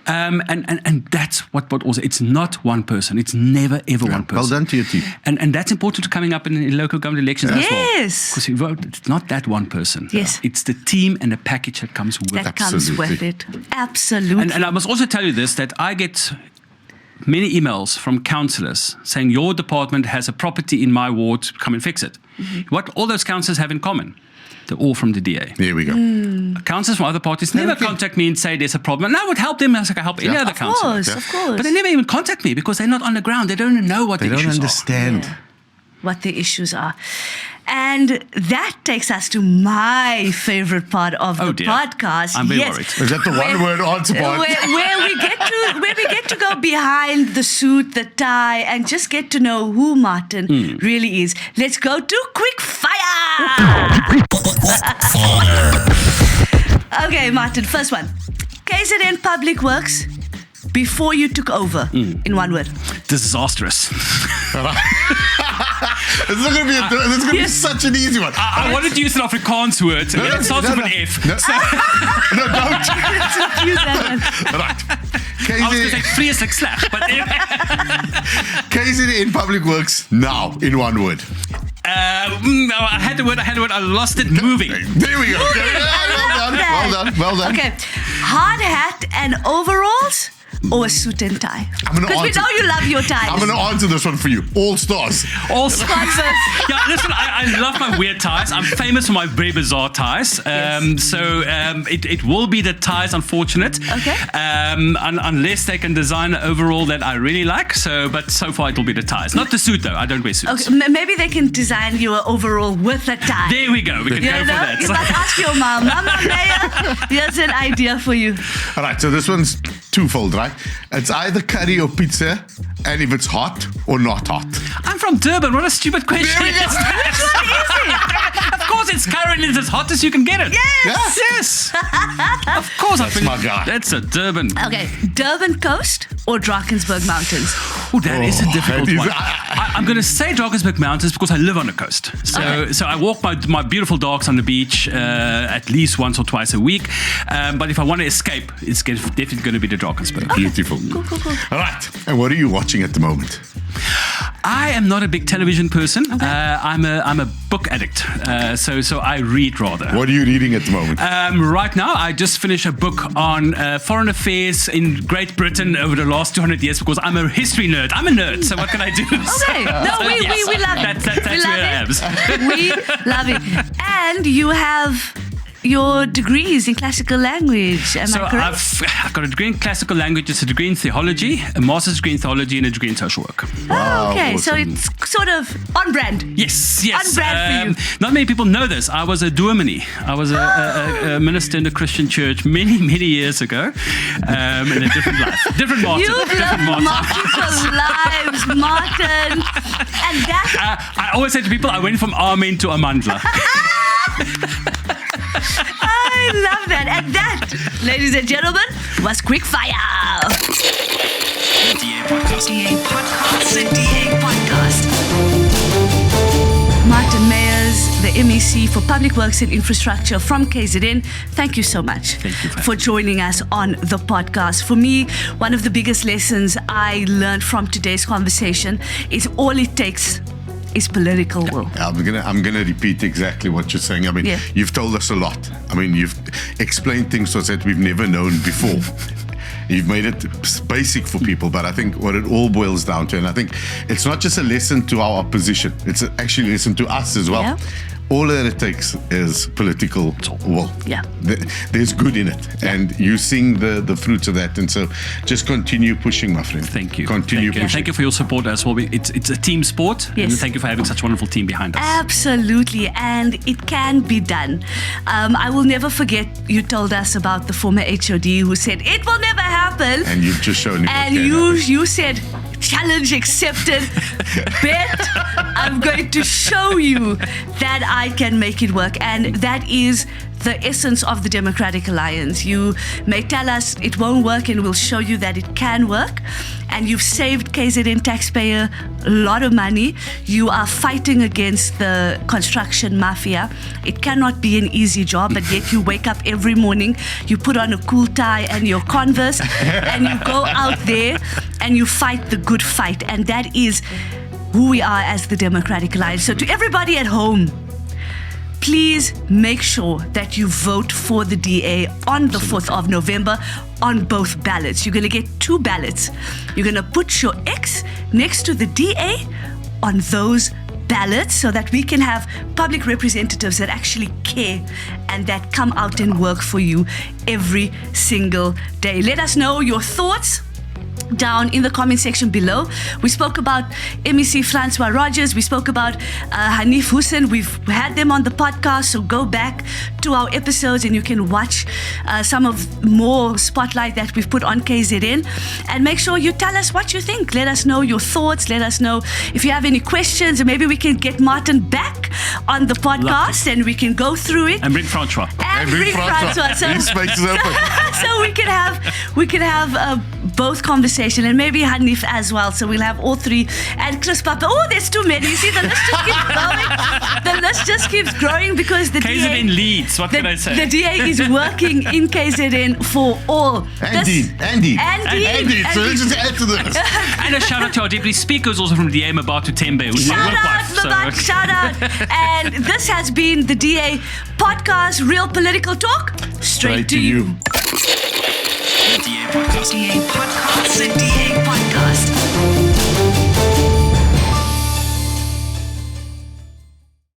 And that's what also, it's not one person. It's never, ever one person. Well done to your team. And that's important to coming up in local government elections as well. Yes. Because you vote, it's not that one person. Yes. It's the team and the package that comes with That it. comes with it. Absolutely. And I must also tell you this, that I get many emails from councillors saying your department has a property in my ward, come and fix it. What all those councillors have in common? They're all from the DA. There we go. Councillors from other parties never contact me and say there's a problem. And I would help them as I can help any other councillor. Of course. But they never even contact me because they're not on the ground. They don't know what the They don't issues understand. what the issues are. And that takes us to my favorite part of the dear. podcast. I'm very worried. Is that the one-word answer part? Where we get to go behind the suit, the tie, and just get to know who Martin really is. Let's go to quick fire. Okay, Martin, first one. KZN Public Works before you took over, in one word. Disastrous. It's not going to be such an easy one. I wanted to use an Afrikaans word. It starts with an F. No, no, don't. Use that one. Right. I was going to say vreselijk sleg, but KZN Public Works now in one word. I had the word, I lost it. Moving. There we go. Well done. Okay, hard hat and overalls or a suit and tie? Because we know you love your ties. I'm going to answer this one for you. All stars. All stars. Yeah, listen, I love my weird ties. I'm famous for my very bizarre ties. It will be the ties, unfortunate. Okay. Unless they can design an overall that I really like. But so far it will be the ties. Not the suit though. I don't wear suits. Okay, maybe they can design your overall with a tie. There we go. We can go for that. You must ask your mom. Mama Meyer, here's an idea for you. All right, so this one's twofold, right? It's either curry or pizza, and if it's hot or not hot. I'm from Durban. What a stupid question. There we go. Which one is it? Of course, it's curry and it's as hot as you can get it. Yes. Yes. Of course, That's my guy. That's a Durban. Okay, Durban Coast or Drakensberg Mountains? Oh, that is a difficult that is- one. I'm going to say Drakensberg Mountains because I live on the coast. So I walk my beautiful dogs on the beach at least once or twice a week. But if I want to escape, it's definitely going to be the Drakensberg. Beautiful. Cool. All right, and what are you watching at the moment? I am not a big television person. I'm a book addict. So I read rather. What are you reading at the moment? Right now, I just finished a book on foreign affairs in Great Britain over the last 200 years because I'm a history nerd. I'm a nerd, so what can I do? Okay, we love it. That's we where I am. love it. We love it. And you have your degrees in classical language, am I correct? I've got a degree in classical languages, a degree in theology, a master's degree in theology, and a degree in social work. Wow, Okay, so awesome. it's sort of on brand. Yes. On brand for you. Not many people know this. I was a dominee. I was a minister in a Christian church many years ago, in a different life. Different Martin. You've different lived Martin. multiple lives, Martin. And that, I always say to people, I went from Amen to Amandla. I love that. And that, ladies and gentlemen, was Quick Fire. DA Podcast. DA Podcast. The DA Podcast. Martin Meyers, the MEC for Public Works and Infrastructure from KZN. Thank you so much for joining us on the podcast. For me, one of the biggest lessons I learned from today's conversation is all it takes is political will. I'm gonna repeat exactly what you're saying. I mean, you've told us a lot. I mean, you've explained things to us that we've never known before. You've made it basic for people, but I think what it all boils down to, and I think it's not just a lesson to our opposition, it's actually a lesson to us as well. Yeah. All that it takes is political will. Yeah. There's good in it, and you're seeing the fruits of that. And so just continue pushing, my friend. Thank you. Continue Thank you. pushing. Thank you for your support as well. It's a team sport. Yes. And thank you for having such a wonderful team behind us. Absolutely, and it can be done. I will never forget you told us about the former HOD who said it will never happen. And you've just shown it. And you said, challenge accepted. Bet I'm going to show you that I can make it work. And that is the essence of the Democratic Alliance. You may tell us it won't work, and we'll show you that it can work. And you've saved KZN taxpayer a lot of money. You are fighting against the construction mafia. It cannot be an easy job, but yet you wake up every morning, you put on a cool tie and your Converse, and you go out there and you fight the good fight. And that is who we are as the Democratic Alliance. So to everybody at home, please make sure that you vote for the DA on the 4th of November on both ballots. You're going to get 2 ballots. You're going to put your X next to the DA on those ballots so that we can have public representatives that actually care and that come out and work for you every single day. Let us know your thoughts down in the comment section below. We spoke about MEC Francois Rogers. We spoke about Hanif Hussein. We've had them on the podcast, so go back to our episodes and you can watch some of more spotlight that we've put on KZN. And make sure you tell us what you think. Let us know your thoughts. Let us know if you have any questions, and maybe we can get Martin back on the podcast and we can go through it. And bring Francois. And bring Francois. So, His space is open. so we can have both conversation, and maybe Hanif as well. So we'll have all three. And Chris Papa. Oh, there's too many. You see, the list just keeps going. The list just keeps growing because the KZN leads. What can I say? The DA is working in KZN for all. Andy. So let's just add to this. And a shout out to our deputy speakers also from DA, Mabatu Tembe, who's my work wife. Shout out. And this has been the DA podcast, Real Political Talk, straight to you. DA podcast. DA podcast. The DA podcast.